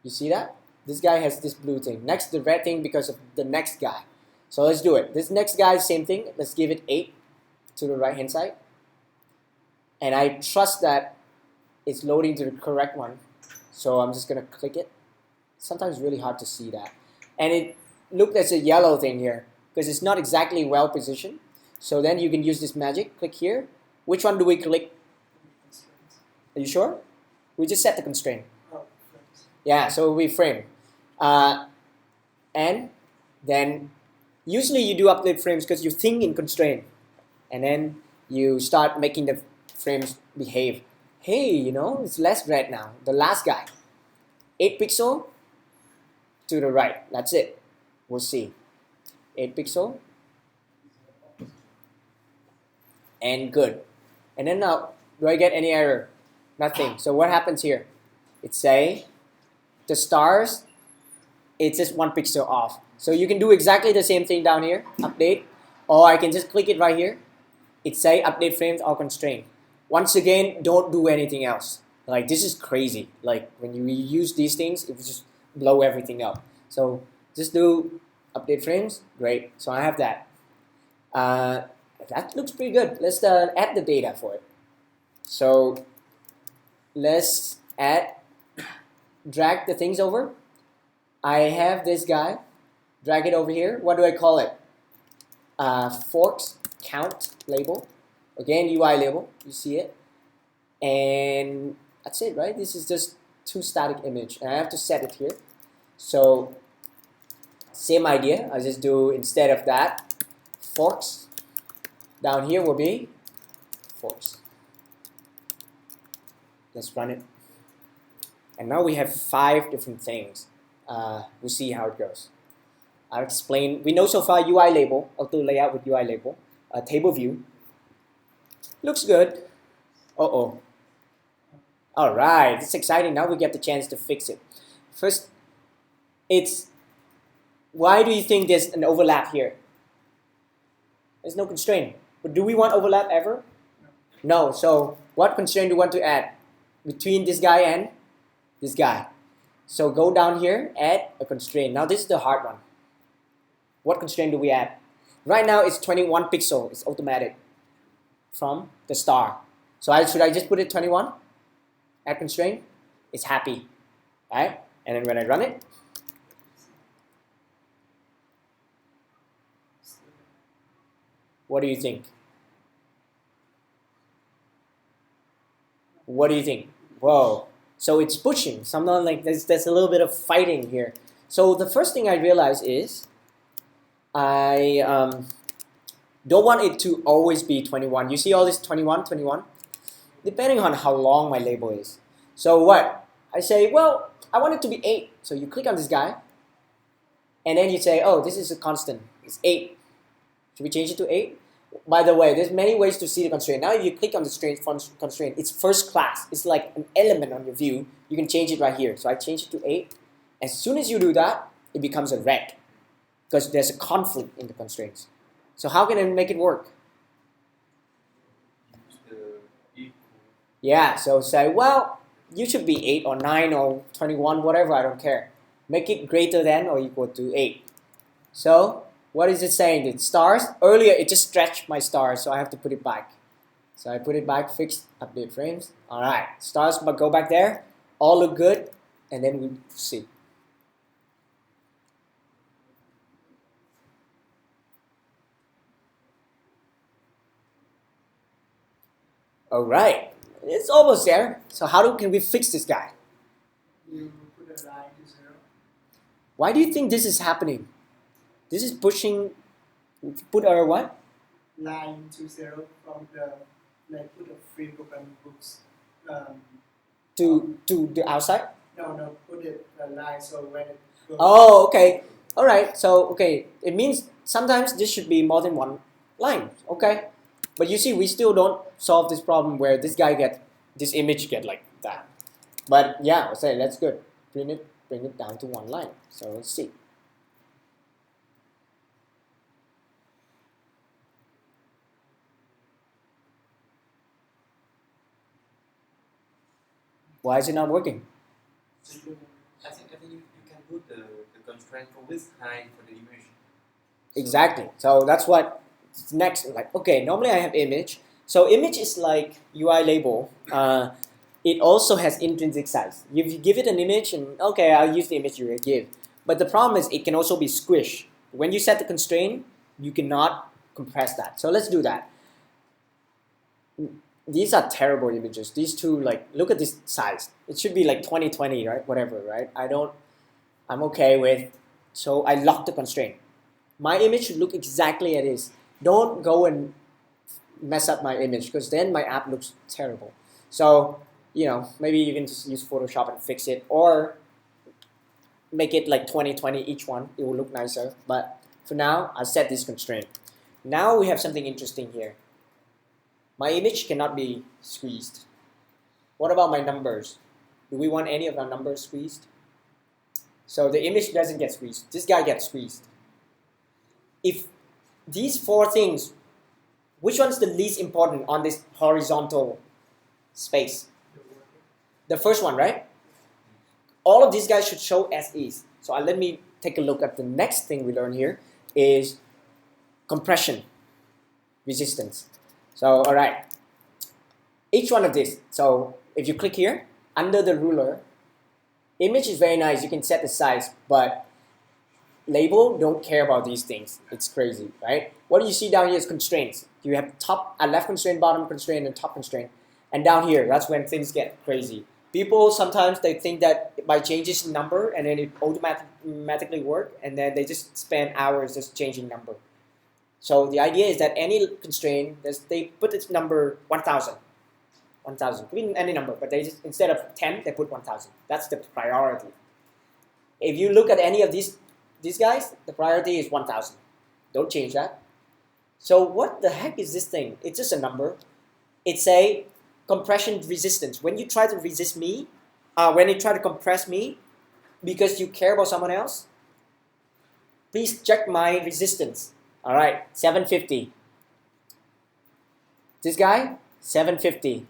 You see that? This guy has this blue thing. Next, the red thing because of the next guy. So let's do it. This next guy, same thing. Let's give it 8 to the right-hand side. And I trust that it's loading to the correct one. So I'm just going to click it. Sometimes it's really hard to see that. And it looked as a yellow thing here because it's not exactly well positioned. So then you can use this magic. Click here. Which one do we click? Are you sure? We just set the constraint. Yeah, so we frame. And then usually you do update frames because you think in constraint. And then you start making the frames behave. Hey, you know, it's less red now. The last guy. 8 pixel to the right. That's it. We'll see. 8 pixel. And good. And then now, do I get any error? Nothing. So what happens here? It say the stars, it's just 1 pixel off. So you can do exactly the same thing down here, update, or I can just click it right here. It say update frames or constraint. Once again, don't do anything else. Like this is crazy. Like when you use these things, it will just blow everything up. So just do update frames. Great. So I have that. That looks pretty good. Let's add the data for it. So let's drag the things over. I have this guy. Drag it over here. What do I call it? Forks count label. Again, UI label. You see it. And that's it, right? This is just 2 static image. And I have to set it here. So same idea. I just do, instead of that, forks. Down here will be forks. Let's run it. And now we have 5 different things. We'll see how it goes. I'll explain. We know so far UI label, auto layout with UI label, table view. Looks good. Uh-oh. All right, it's exciting. Now we get the chance to fix it. First, why do you think there's an overlap here? There's no constraint. But do we want overlap ever? No. So what constraint do we want to add between this guy and this guy? So go down here, add a constraint. Now this is the hard one. What constraint do we add? Right now it's 21 pixel. It's automatic from the star. So should I just put it 21? Add constraint. It's happy, right? And then when I run it, what do you think? What do you think? Whoa. So it's pushing. Something like there's a little bit of fighting here. So the first thing I realized is I don't want it to always be 21. You see all this 21, 21? Depending on how long my label is. So what? I say, well, I want it to be 8. So you click on this guy. And then you say, oh, this is a constant. It's 8. Should we change it to 8? By the way, there's many ways to see the constraint. Now if you click on the constraint, it's first class. It's like an element on your view. You can change it right here. So I change it to 8. As soon as you do that, it becomes a red. Because there's a conflict in the constraints. So how can I make it work? Use the equal. Yeah, so say, well, you should be 8 or 9 or 21, whatever, I don't care. Make it greater than or equal to 8. So what is it saying? The stars, earlier it just stretched my stars, so I have to put it back. So I put it back, fixed, update frames. All right, stars but go back there, all look good, and then we see. All right, it's almost there. So can we fix this guy? You put a line to 0. Why do you think this is happening? This is pushing, put our what? Line to 0 from the, like put a free program books. To the outside? No, put it a line so when it goes. Oh, okay. All right. So, okay, it means sometimes this should be more than one line. Okay. But you see, we still don't solve this problem where this image get like that. But yeah, I'll say that's good. Bring it down to one line. So let's see. Why is it not working? I think you can put the constraint for width height for the image. Exactly. So that's what next. Like, okay, normally I have image. So image is like UI label. It also has intrinsic size. If you give it an image, and okay, I'll use the image you give. But the problem is it can also be squished. When you set the constraint, you cannot compress that. So let's do that. These are terrible images. These two, like, look at this size. It should be like 2020, right? Whatever, right? I'm okay with. So I lock the constraint. My image should look exactly as it is. Don't go and mess up my image because then my app looks terrible. So, maybe you can just use Photoshop and fix it, or make it like 2020 each one. It will look nicer. But for now, I'll set this constraint. Now we have something interesting here. My image cannot be squeezed. What about my numbers? Do we want any of our numbers squeezed? So the image doesn't get squeezed. This guy gets squeezed. If these 4 things, which one's the least important on this horizontal space? The first one, right? All of these guys should show as is. So let me take a look at the next thing we learn here is compression resistance. So, all right, each one of these. So if you click here, under the ruler, image is very nice. You can set the size, but label don't care about these things. It's crazy, right? What do you see down here is constraints. You have left constraint, bottom constraint, and top constraint. And down here, that's when things get crazy. People sometimes they think that by changing number and then it automatically work, and then they just spend hours just changing number. So the idea is that any constraint, they put its number 1,000. 1,000, could be any number, but they just, instead of 10, they put 1,000. That's the priority. If you look at any of these guys, the priority is 1,000. Don't change that. So what the heck is this thing? It's just a number. It's a compression resistance. When you try to resist me, when you try to compress me, because you care about someone else, please check my resistance. All right, 750. This guy, 750.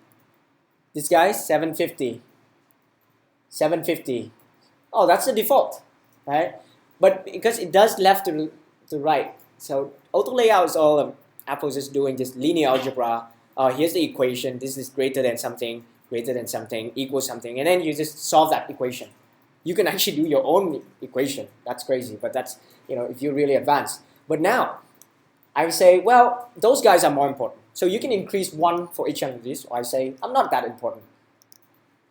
This guy, 750. 750. Oh, that's the default, right? But because it does left to right, so auto layout is all Apple's just doing just linear algebra. Here's the equation. This is greater than something, equals something, and then you just solve that equation. You can actually do your own equation. That's crazy, but that's if you're really advanced. But now, I would say, well, those guys are more important. So you can increase 1 for each one of these, or I say, I'm not that important.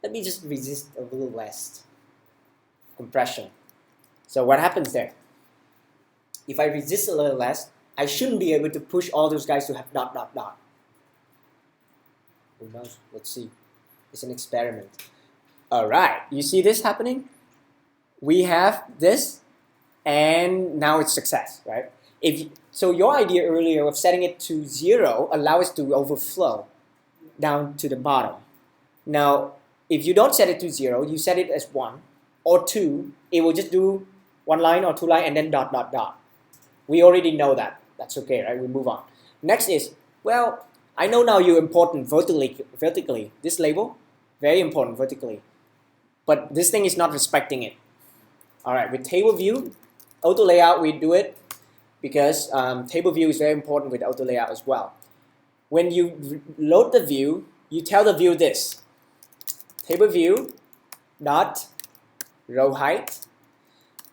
Let me just resist a little less compression. So what happens there? If I resist a little less, I shouldn't be able to push all those guys to have dot, dot, dot. Who knows? Let's see. It's an experiment. All right, you see this happening? We have this, and now it's success, right? So your idea earlier of setting it to 0 allows it to overflow down to the bottom. Now, if you don't set it to 0, you set it as 1 or 2, it will just do 1 line or 2 line and then dot, dot, dot. We already know that. That's okay, right? We move on. Next is, well, I know now you're important vertically. This label, very important vertically. But this thing is not respecting it. All right, with table view, auto layout, we do it because table view is very important with auto layout as well. When you load the view, you tell the view this, table view dot row height.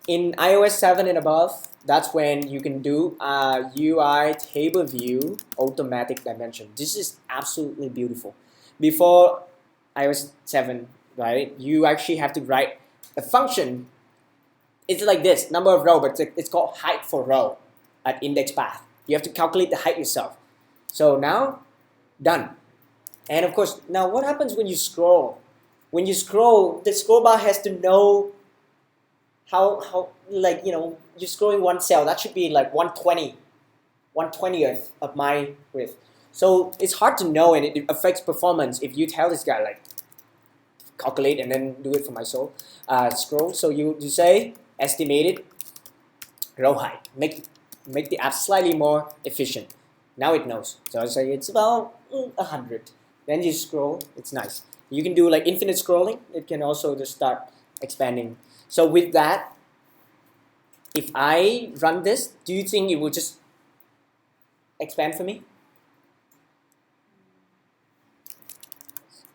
In iOS 7 and above, that's when you can do UI table view automatic dimension. This is absolutely beautiful. Before iOS 7, right, you actually have to write a function. It's like this, number of row, but it's called height for row at index path. You have to calculate the height yourself. So now, done. And of course, now what happens when you scroll? When you scroll, the scroll bar has to know how like, you know, you're scrolling one cell, that should be like 1/20th of my width. So it's hard to know, and it affects performance if you tell this guy like calculate and then do it for my soul scroll. So you say estimated row height, make the app slightly more efficient. Now it knows. So I say it's about 100. Then you scroll, it's nice. You can do like infinite scrolling. It can also just start expanding. So with that, if I run this, do you think it will just expand for me?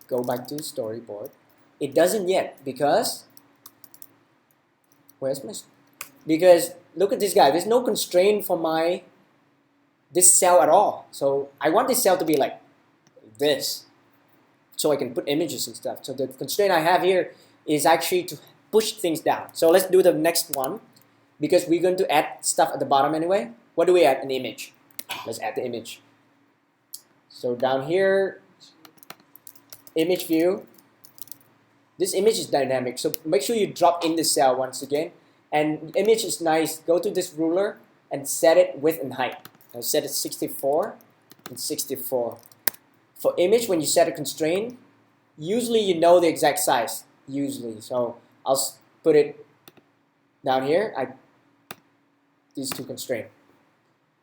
Go back to storyboard. It doesn't yet because, because look at this guy. There's no constraint for this cell at all. So I want this cell to be like this, so I can put images and stuff. So the constraint I have here is actually to push things down. So let's do the next one, because we're going to add stuff at the bottom anyway. What do we add? An image. Let's add the image. So down here, image view. This image is dynamic, so make sure you drop in the cell once again. And image is nice. Go to this ruler and set it width and height. I'll set it 64 and 64. For image, when you set a constraint, usually you know the exact size. Usually, so I'll put it down here. These two constraints.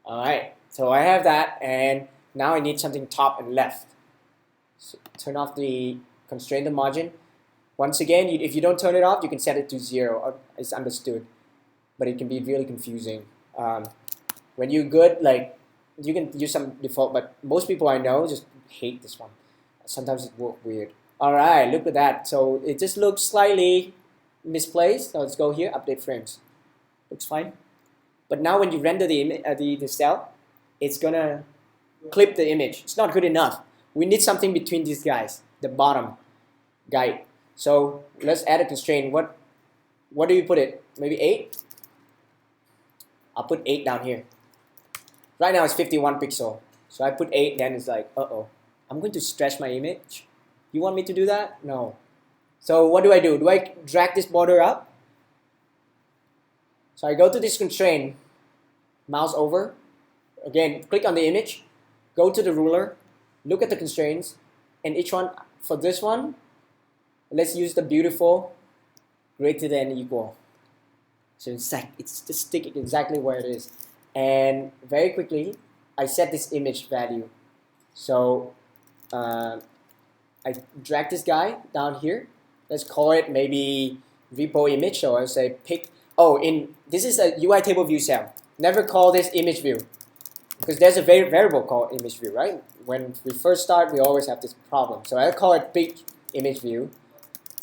All right. So I have that, and now I need something top and left. So turn off the constraint and margin. Once again, if you don't turn it off, you can set it to 0. It's understood, but it can be really confusing. When you're good, like you can use some default, but most people I know just hate this one. Sometimes it works weird. All right, look at that. So it just looks slightly misplaced. So let's go here, update frames. Looks fine. But now when you render the cell, it's gonna clip the image. It's not good enough. We need something between these guys, the bottom guide. So let's add a constraint. What do you put it? Maybe 8? I'll put 8 down here. Right now it's 51 pixel. So I put 8, then it's like, uh-oh. I'm going to stretch my image. You want me to do that? No. So what do? Do I drag this border up? So I go to this constraint, mouse over. Again, click on the image, go to the ruler, look at the constraints, and each one, for this one, let's use the beautiful greater than equal. So it's just stick it exactly where it is. And very quickly, I set this image value. So I drag this guy down here. Let's call it maybe repo image. So I'll say pick. Oh, this is a UI table view cell. Never call this image view, because there's a variable called image view, right? When we first start, we always have this problem. So I'll call it big image view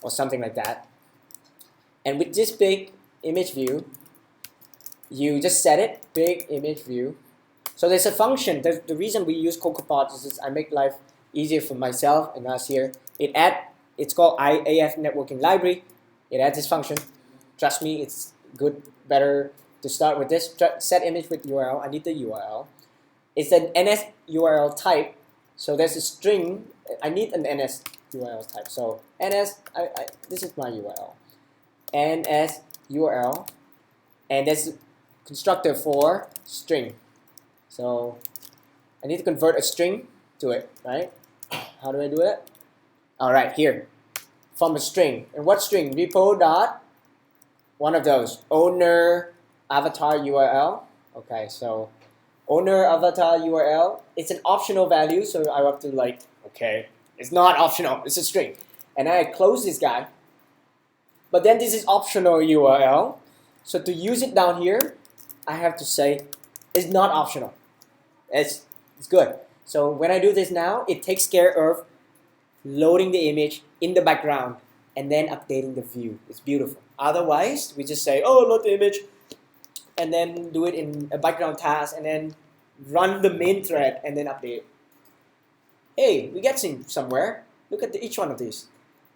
or something like that. And with this big image view, you just set it, big image view. So there's a function. The reason we use CocoaPods is I make life easier for myself and us here. It's called AF networking library. It adds this function. Trust me, it's good, better to start with this. Set image with URL. I need the URL. It's an NS URL type. So there's a string. I need an NS URL type. So NS, this is my URL. NS URL. And there's a constructor for string. So I need to convert a string to it, right? How do I do it? All right, here. From a string. And what string? Repo dot, one of those. Owner avatar URL. Okay, so owner avatar URL. It's an optional value, so I have to like, okay, it's not optional, it's a string. And I close this guy. But then this is optional URL. So to use it down here, I have to say it's not optional. It's good. So when I do this now, it takes care of loading the image in the background and then updating the view. It's beautiful. Otherwise, we just say, oh, load the image, and then do it in a background task, and then run the main thread, and then update it. Hey, we get somewhere. Look at each one of these.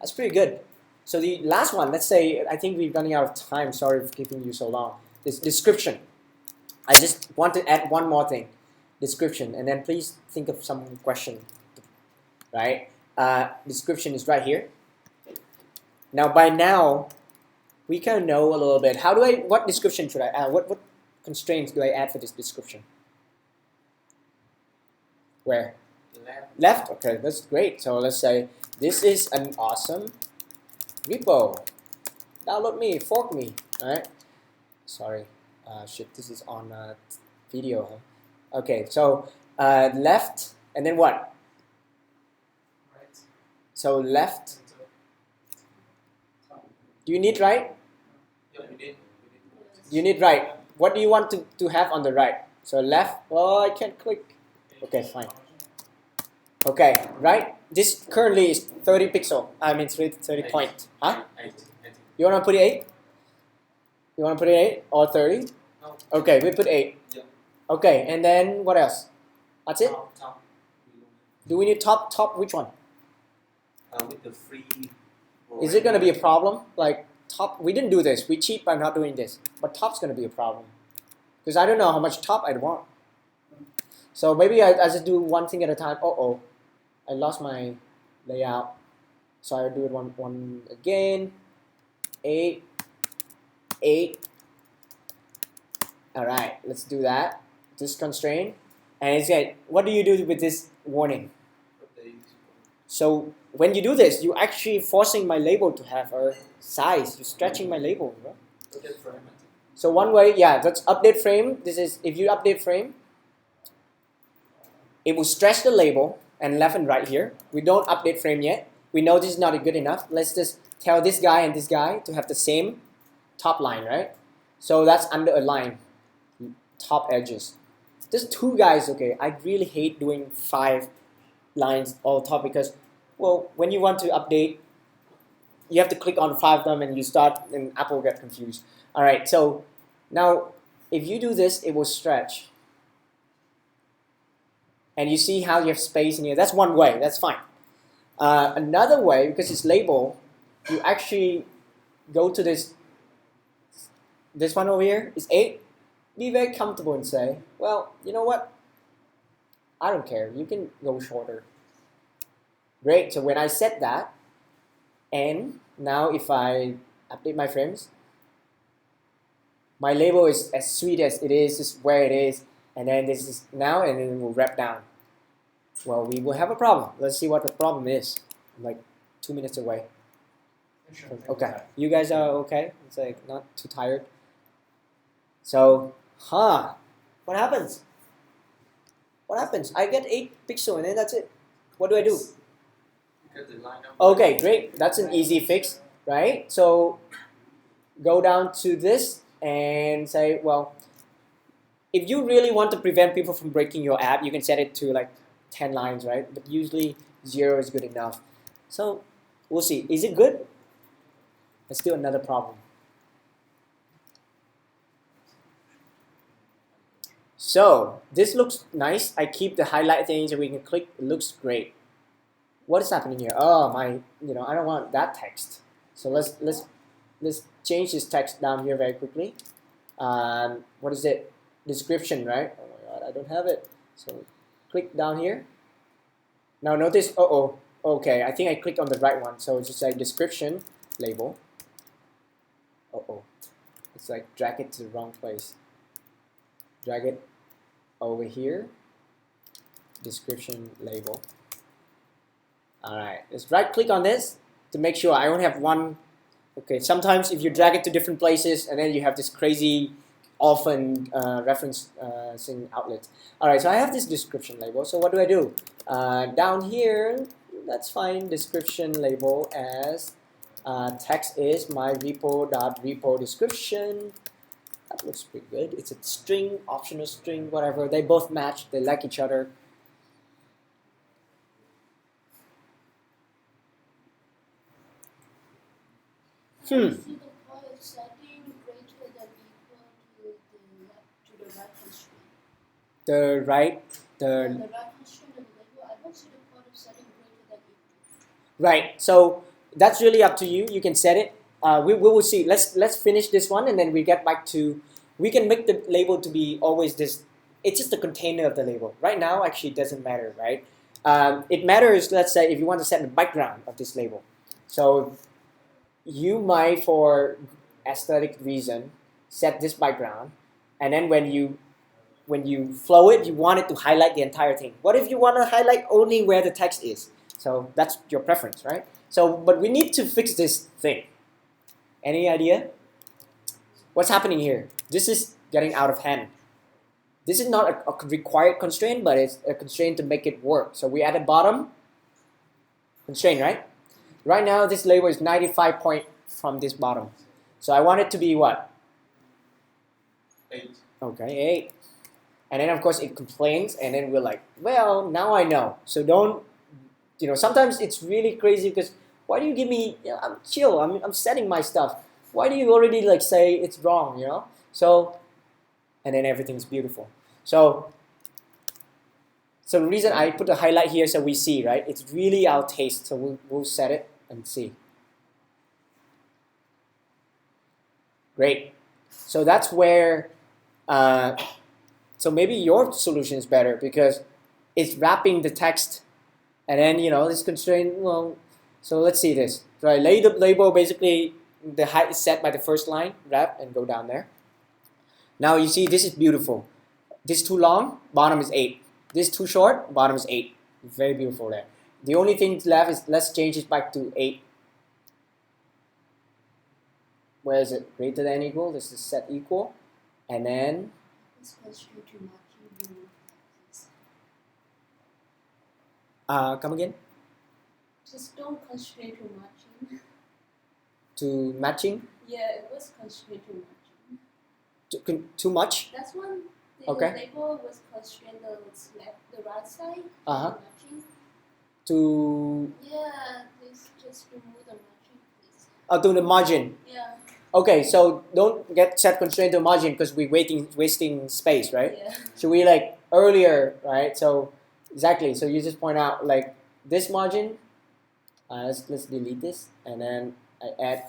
That's pretty good. So the last one, let's say, I think we're running out of time. Sorry for keeping you so long. This description. I just want to add one more thing. Description, and then please think of some question, right? Description is right here. Now, by now, we kind of know a little bit. What description should I add? What constraints do I add for this description? Where? Left? Okay, that's great. So let's say, this is an awesome repo. Download me, fork me, alright? Sorry, shit, this is on video, huh? Okay, so left, and then what? Right. So left. Do you need right? Yeah, we did. You need right. What do you want to have on the right? So left. Oh, I can't click. Okay, fine. Okay, right. This currently is 30 pixel. I mean 30 point. Huh? 8. You want to put it 8? You want to put it 8 or 30? No. Okay, we put 8. Yeah. Okay, and then what else? That's it? Top. Do we need top which one? With the free. Is it going to be a problem? Like top, we didn't do this. We cheat by not doing this. But top's going to be a problem. Because I don't know how much top I'd want. So maybe I just do one thing at a time. Uh-oh, I lost my layout. So I'll do it one again. 8. All right, let's do that. This constraint. And it's good. What do you do with this warning? So when you do this, you're actually forcing my label to have a size. You're stretching my label, bro. So one way, yeah, that's update frame. This is, if you update frame, it will stretch the label and left and right here. We don't update frame yet. We know this is not good enough. Let's just tell this guy and this guy to have the same top line, right? So that's under a line, top edges. There's 2 guys, okay. I really hate doing 5 lines all top because, well, when you want to update, you have to click on 5 of them and you start, and Apple get confused. All right, so now if you do this, it will stretch. And you see how you have space in here. That's one way, that's fine. Another way, because it's label, you actually go to this one over here, is 8. Be very comfortable and say, well, you know what? I don't care, you can go shorter. Great, so when I set that, and now if I update my frames, my label is as sweet as it is, just where it is, and then this is now, and then we'll wrap down. Well, we will have a problem. Let's see what the problem is. I'm like 2 minutes away. Okay, you guys are okay? It's like not too tired. So, what happens? What happens? I get 8 pixels and then that's it. What do I do? Okay, great. That's an easy fix, right? So, go down to this and say, well, if you really want to prevent people from breaking your app, you can set it to like 10 lines, right? But usually 0 is good enough. So, we'll see. Is it good? That's still another problem. So this looks nice. I keep the highlight things and we can click. It looks great. What is happening here? Oh my! I don't want that text. So let's change this text down here very quickly. What is it? Description, right? Oh my God, I don't have it. So click down here. Now notice. Okay, I think I clicked on the right one. So it's just like description label. It's like drag it to the wrong place. Drag it over here, description label. Alright, let's right click on this to make sure I only have one. Okay, sometimes if you drag it to different places and then you have this crazy often referencing outlets. All right, so I have this description label. So what do? Down here, let's find description label as text is my repo.repo description. That looks pretty good. It's a string, optional string, whatever. They both match. They like each other. I see the point of setting greater than equal to the right constraint. The right, The right constraint of the label, I don't see the point of setting greater than equal. right. So that's really up to you. You can set it. We will see. Let's finish this one and then we get back to. We can make the label to be always this. It's just the container of the label. Right now, actually, it doesn't matter, right? It matters. Let's say if you want to set the background of this label. So you might, for aesthetic reason, set this background, and then when you flow it, you want it to highlight the entire thing. What if you want to highlight only where the text is? So that's your preference, right? So, but we need to fix this thing. Any idea? What's happening here? This is getting out of hand. This is not a required constraint, but it's a constraint to make it work. So we add a bottom constraint, right? Right now, this label is 95 point from this bottom. So I want it to be what? 8. Okay, 8. And then, of course, it complains, and then we're like, well, now I know. So don't, sometimes it's really crazy because why do you give me, I'm chill, I'm setting my stuff. Why do you already say it's wrong, So, and then everything's beautiful. So the reason I put the highlight here so we see, right? It's really our taste. So we'll set it and see. Great. So that's where, so maybe your solution is better because it's wrapping the text and then, this constraint, well, so let's see this. So I lay the label, basically the height is set by the first line, wrap and go down there. Now you see this is beautiful. This is too long, bottom is 8. This is too short, bottom is 8. Very beautiful there. The only thing left is let's change it back to 8. Where is it? Greater than equal. This is set equal. And then This constraint to matching rule like this. come again? Just don't constrain to matching. To matching? Yeah, it was constraint to matching. Too much? That's one. The Okay. label was constrained the right side. Uh-huh. Matching. To Yeah, please just remove the matching, please. to the margin. Yeah. Okay, so don't get set constraint to margin because we're wasting space, right? Yeah. So we earlier, right? So exactly. So you just point out this margin. Let's delete this and then I add.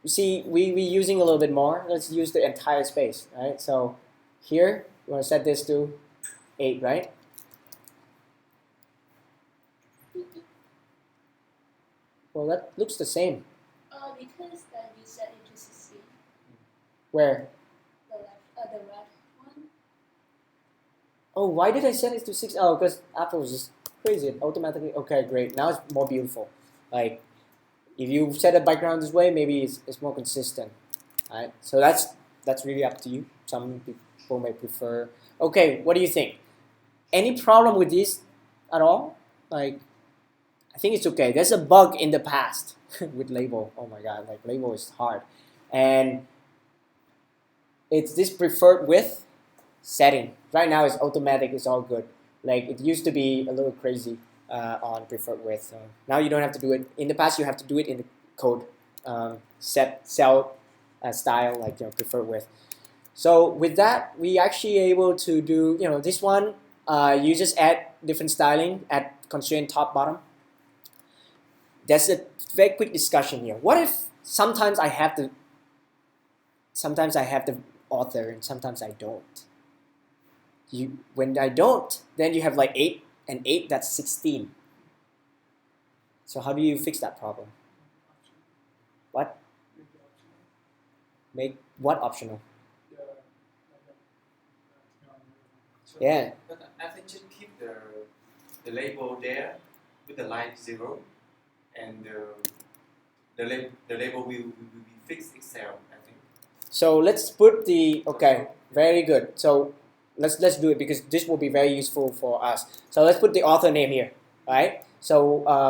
You see, we using a little bit more. Let's use the entire space, right? So here you want to set this to 8, right? Well, that looks the same. Because then you set it to 16. Where? The right one. Oh, why did I set it to 6? Oh, because Apple was just crazy. It automatically. Okay, great. Now it's more beautiful. If you set a background this way, maybe it's more consistent. Right? So that's really up to you. Some people may prefer. Okay, what do you think? Any problem with this at all? I think it's okay. There's a bug in the past with label. Oh my god, label is hard. And it's this preferred width setting. Right now it's automatic, it's all good. It used to be a little crazy on preferred width. So now you don't have to do it. In the past you have to do it in the code. Set cell style, preferred width. So with that, we actually able to do, this one, you just add different styling at constraint top bottom. There's a very quick discussion here. What if sometimes I have the author and sometimes I don't? When I don't, then you have 8 and 8, that's 16. So how do you fix that problem? What? Make what optional? Yeah. But I think just keep the label there with the line 0, and the label will be fixed Excel, I think. So let's put the, okay, very good. So let's do it because this will be very useful for us. So let's put the author name here, right? So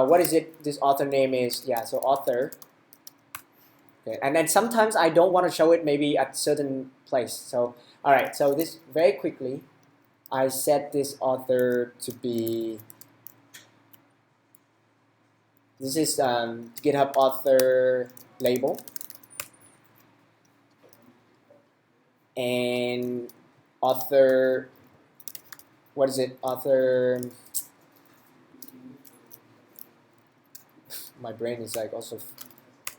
what is it? This author name is, yeah, so author. Okay. And then sometimes I don't want to show it maybe at certain place. So, all right, so this very quickly, I set this author to be, this is GitHub author label. And author, what is it? Author, my brain is like also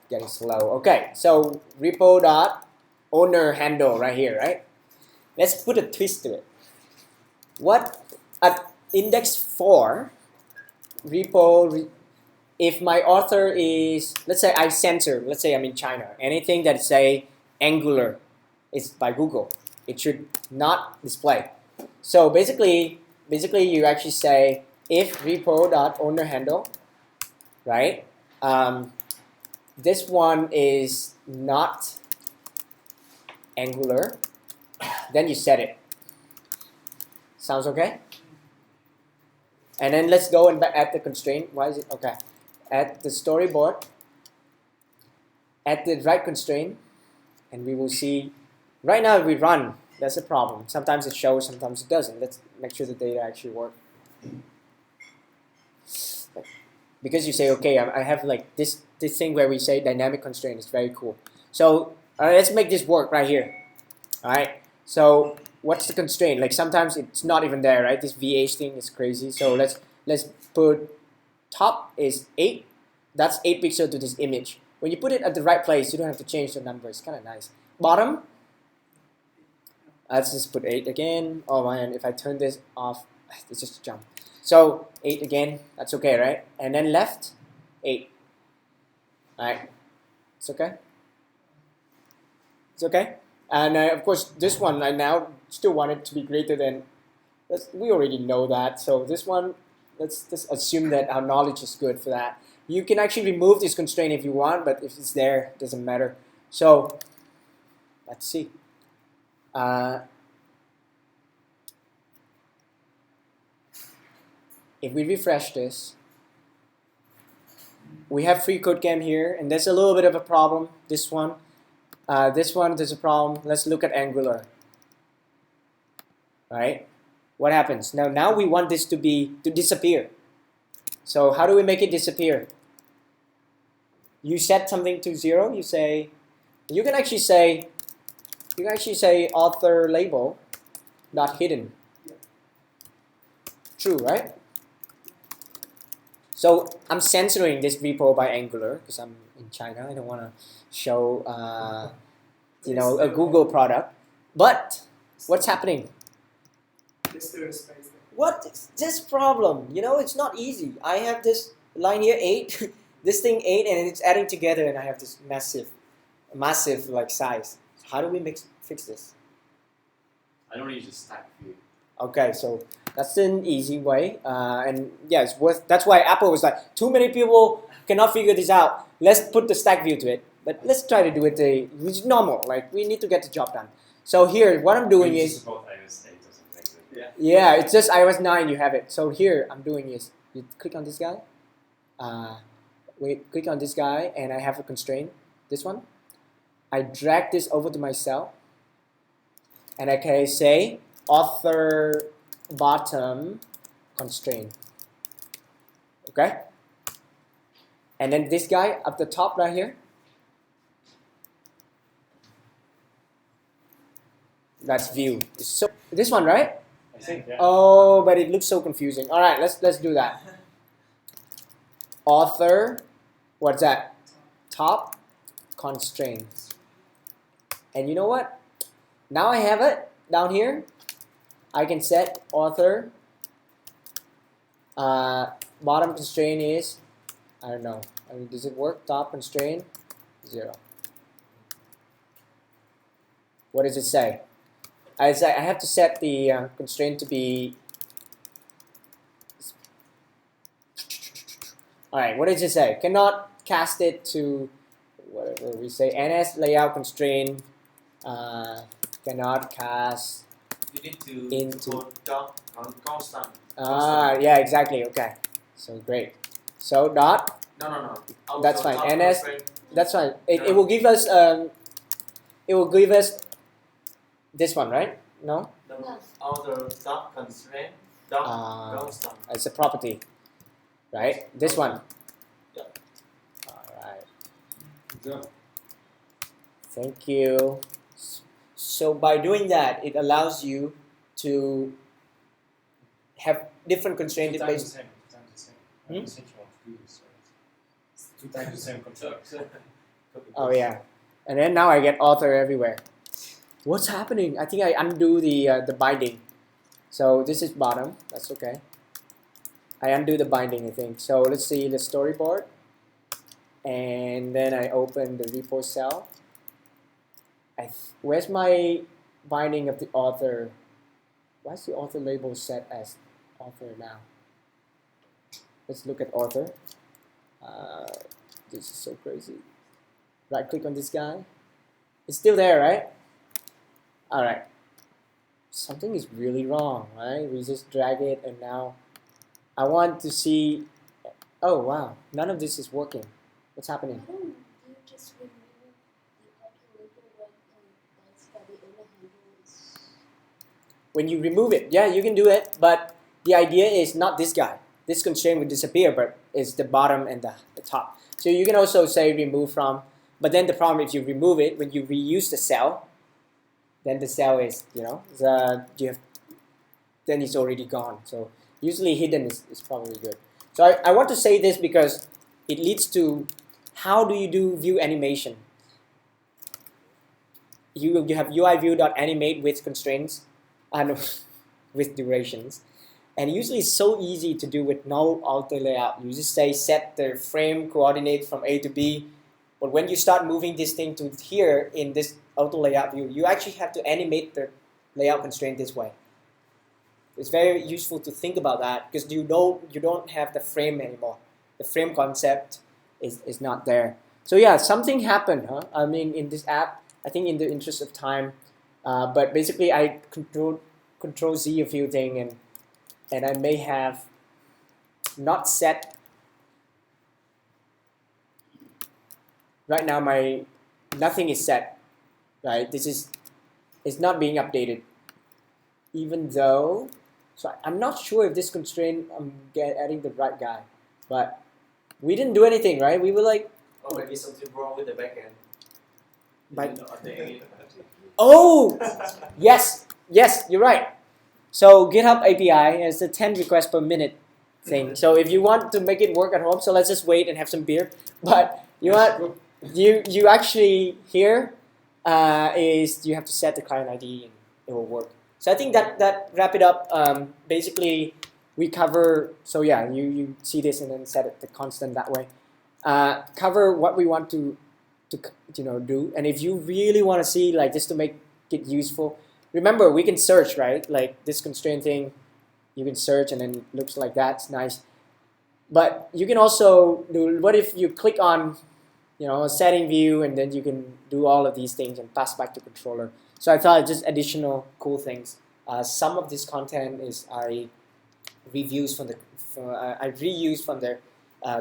getting slow. Okay, so repo dot owner handle right here, right? Let's put a twist to it. What at index 4 repo, if my author is, let's say I censor, let's say I'm in China, anything that say Angular is by Google, it should not display. So basically you actually say if repo.owner handle, right? This one is not Angular, then you set it. Sounds okay? And then let's go and add the constraint. Why is it okay? Add the storyboard, add the right constraint, and we will see. Right now we run, that's a problem. Sometimes it shows, sometimes it doesn't. Let's make sure the data actually work. Because you say, okay, I have like this thing where we say dynamic constraint is very cool. So let's make this work right here. All right. So what's the constraint? Like sometimes it's not even there, right? This VH thing is crazy. So let's put top is 8. That's 8 pixels to this image. When you put it at the right place, you don't have to change the number. It's kind of nice. Bottom. Let's just put 8 again. Oh man, if I turn this off, it's just a jump. So 8 again, that's okay, right? And then left, 8. Alright, it's okay? It's okay? And of course, this one I now still want it to be greater than, we already know that. So this one, let's just assume that our knowledge is good for that. You can actually remove this constraint if you want, but if it's there, it doesn't matter. So let's see. If we refresh this, we have free code cam here, and there's a little bit of a problem. This one, there's a problem. Let's look at Angular. All right, what happens now? Now we want this to disappear. So how do we make it disappear? You set something to 0. You say, you can actually say author label dot hidden. True, right? So I'm censoring this repo by Angular because I'm in China. I don't want to show, a Google product. But what's happening? What is this problem? It's not easy. I have this line here 8, this thing 8, and it's adding together, and I have this massive like size. How do we fix this? I don't use a stack view. Okay, so that's an easy way, and yeah, it's worth. That's why Apple was like, too many people cannot figure this out. Let's put the stack view to it, but let's try to do it which is normal. Like we need to get the job done. So here, what I'm doing is support iOS 8 or something. yeah, it's just iOS 9. You have it. So here, I'm doing is you click on this guy. Click on this guy, and I have a constraint. This one. I drag this over to my cell, and I can say author bottom constraint. Okay? And then this guy up the top right here, that's view. So this one, right? I think, yeah. Oh, but it looks so confusing. All right, let's do that. Author, what's that? Top constraint. And you know what? Now I have it down here. I can set author. Bottom constraint is, I don't know. Does it work? Top constraint, 0. What does it say? I have to set the constraint to be. All right. What does it say? Cannot cast it to whatever we say. NS layout constraint cannot cast You need to into put dot on constant. yeah, exactly. Okay, so great. So dot, No. That's Also, fine. dot NS constraint. that's fine. It No. will give us this one, right? No, The other dot constraint. Dot Ah. constant. it's a property, right? This one. Yeah. All right. Good job. Thank you. So by doing that, it allows you to have different constraints Two times based. the same. Two times the same. Hmm? I don't think you want to do this. Right? It's 2 times the same contract. Oh yeah, and then now I get author everywhere. What's happening? I think I undo the binding. So this is bottom. That's okay. I undo the binding, I think. So let's see the storyboard, and then I open the repo cell. Where's my binding of the author? Why is the author label set as author now? Let's look at author. This is so crazy. Right click on this guy. It's still there, right? All right. Something is really wrong, right? We just drag it and now I want to see. Oh wow, none of this is working. What's happening? Why don't you just remove the auto label when that's the only handle is When you remove it, yeah, you can do it, but the idea is not this guy. This constraint will disappear, but it's the bottom and the top. So you can also say remove from, but then the problem if you remove it, when you reuse the cell, then the cell is, then it's already gone. So usually hidden is probably good. So I want to say this because it leads to how do you do view animation? You have UI view.animate with constraints and with durations. And usually it's so easy to do with no auto layout. You just say set the frame coordinate from A to B. But when you start moving this thing to here in this auto layout view, you actually have to animate the layout constraint this way. It's very useful to think about that because you don't have the frame anymore. The frame concept is not there. So yeah, something happened, huh? I mean, in this app, I think in the interest of time, but basically I control Z a few things and I may have not set. Right now nothing is set, right? It's not being updated, even though. So I'm not sure if this constraint I'm adding the right guy, but we didn't do anything, right? We were like, Or maybe something wrong with the backend. By- Update. oh, yes, you're right. So GitHub API has a 10 requests per minute thing. So if you want to make it work at home, so let's just wait and have some beer. But you want you actually here is you have to set the client ID and it will work. So I think that wrap it up. Basically, we cover. So yeah, you see this and then set it the constant that way. Cover what we want to do. And if you really want to see like just to make it useful, remember we can search, right? Like this constraint thing, you can search and then it looks like that. It's nice. But you can also do. What if you click on a setting view and then you can do all of these things and pass back to controller. So I thought just additional cool things. Some of this content is I reuse from the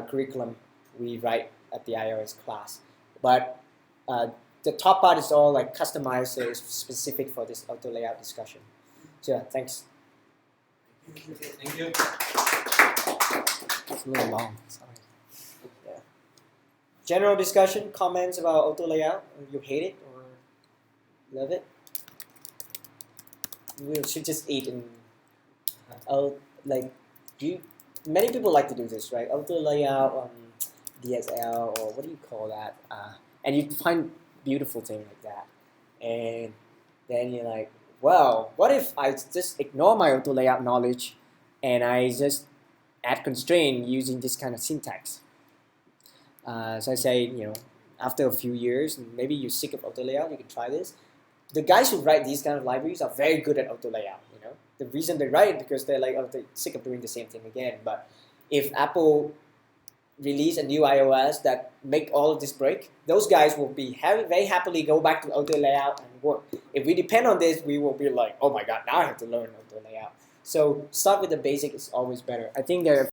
curriculum we write at the iOS class. But the top part is all like customized, so it's specific for this auto layout discussion. So yeah, thanks. Thank you. It's a little long. Sorry. Yeah. General discussion, comments about auto layout. You hate it or love it? We should just eat and many people like to do this, right? Auto layout on DSL or what do you call that? And you find beautiful things like that. And then you're like, well, what if I just ignore my auto layout knowledge and I just add constraint using this kind of syntax? So I say, after a few years, maybe you're sick of auto layout, you can try this. The guys who write these kind of libraries are very good at auto layout. The reason they write it because they're like, they're sick of doing the same thing again. But if Apple release a new iOS that make all of this break, those guys will be very happily go back to auto layout and work. If we depend on this, we will be like, oh my god, now I have to learn the layout. So start with the basic is always better. I think there are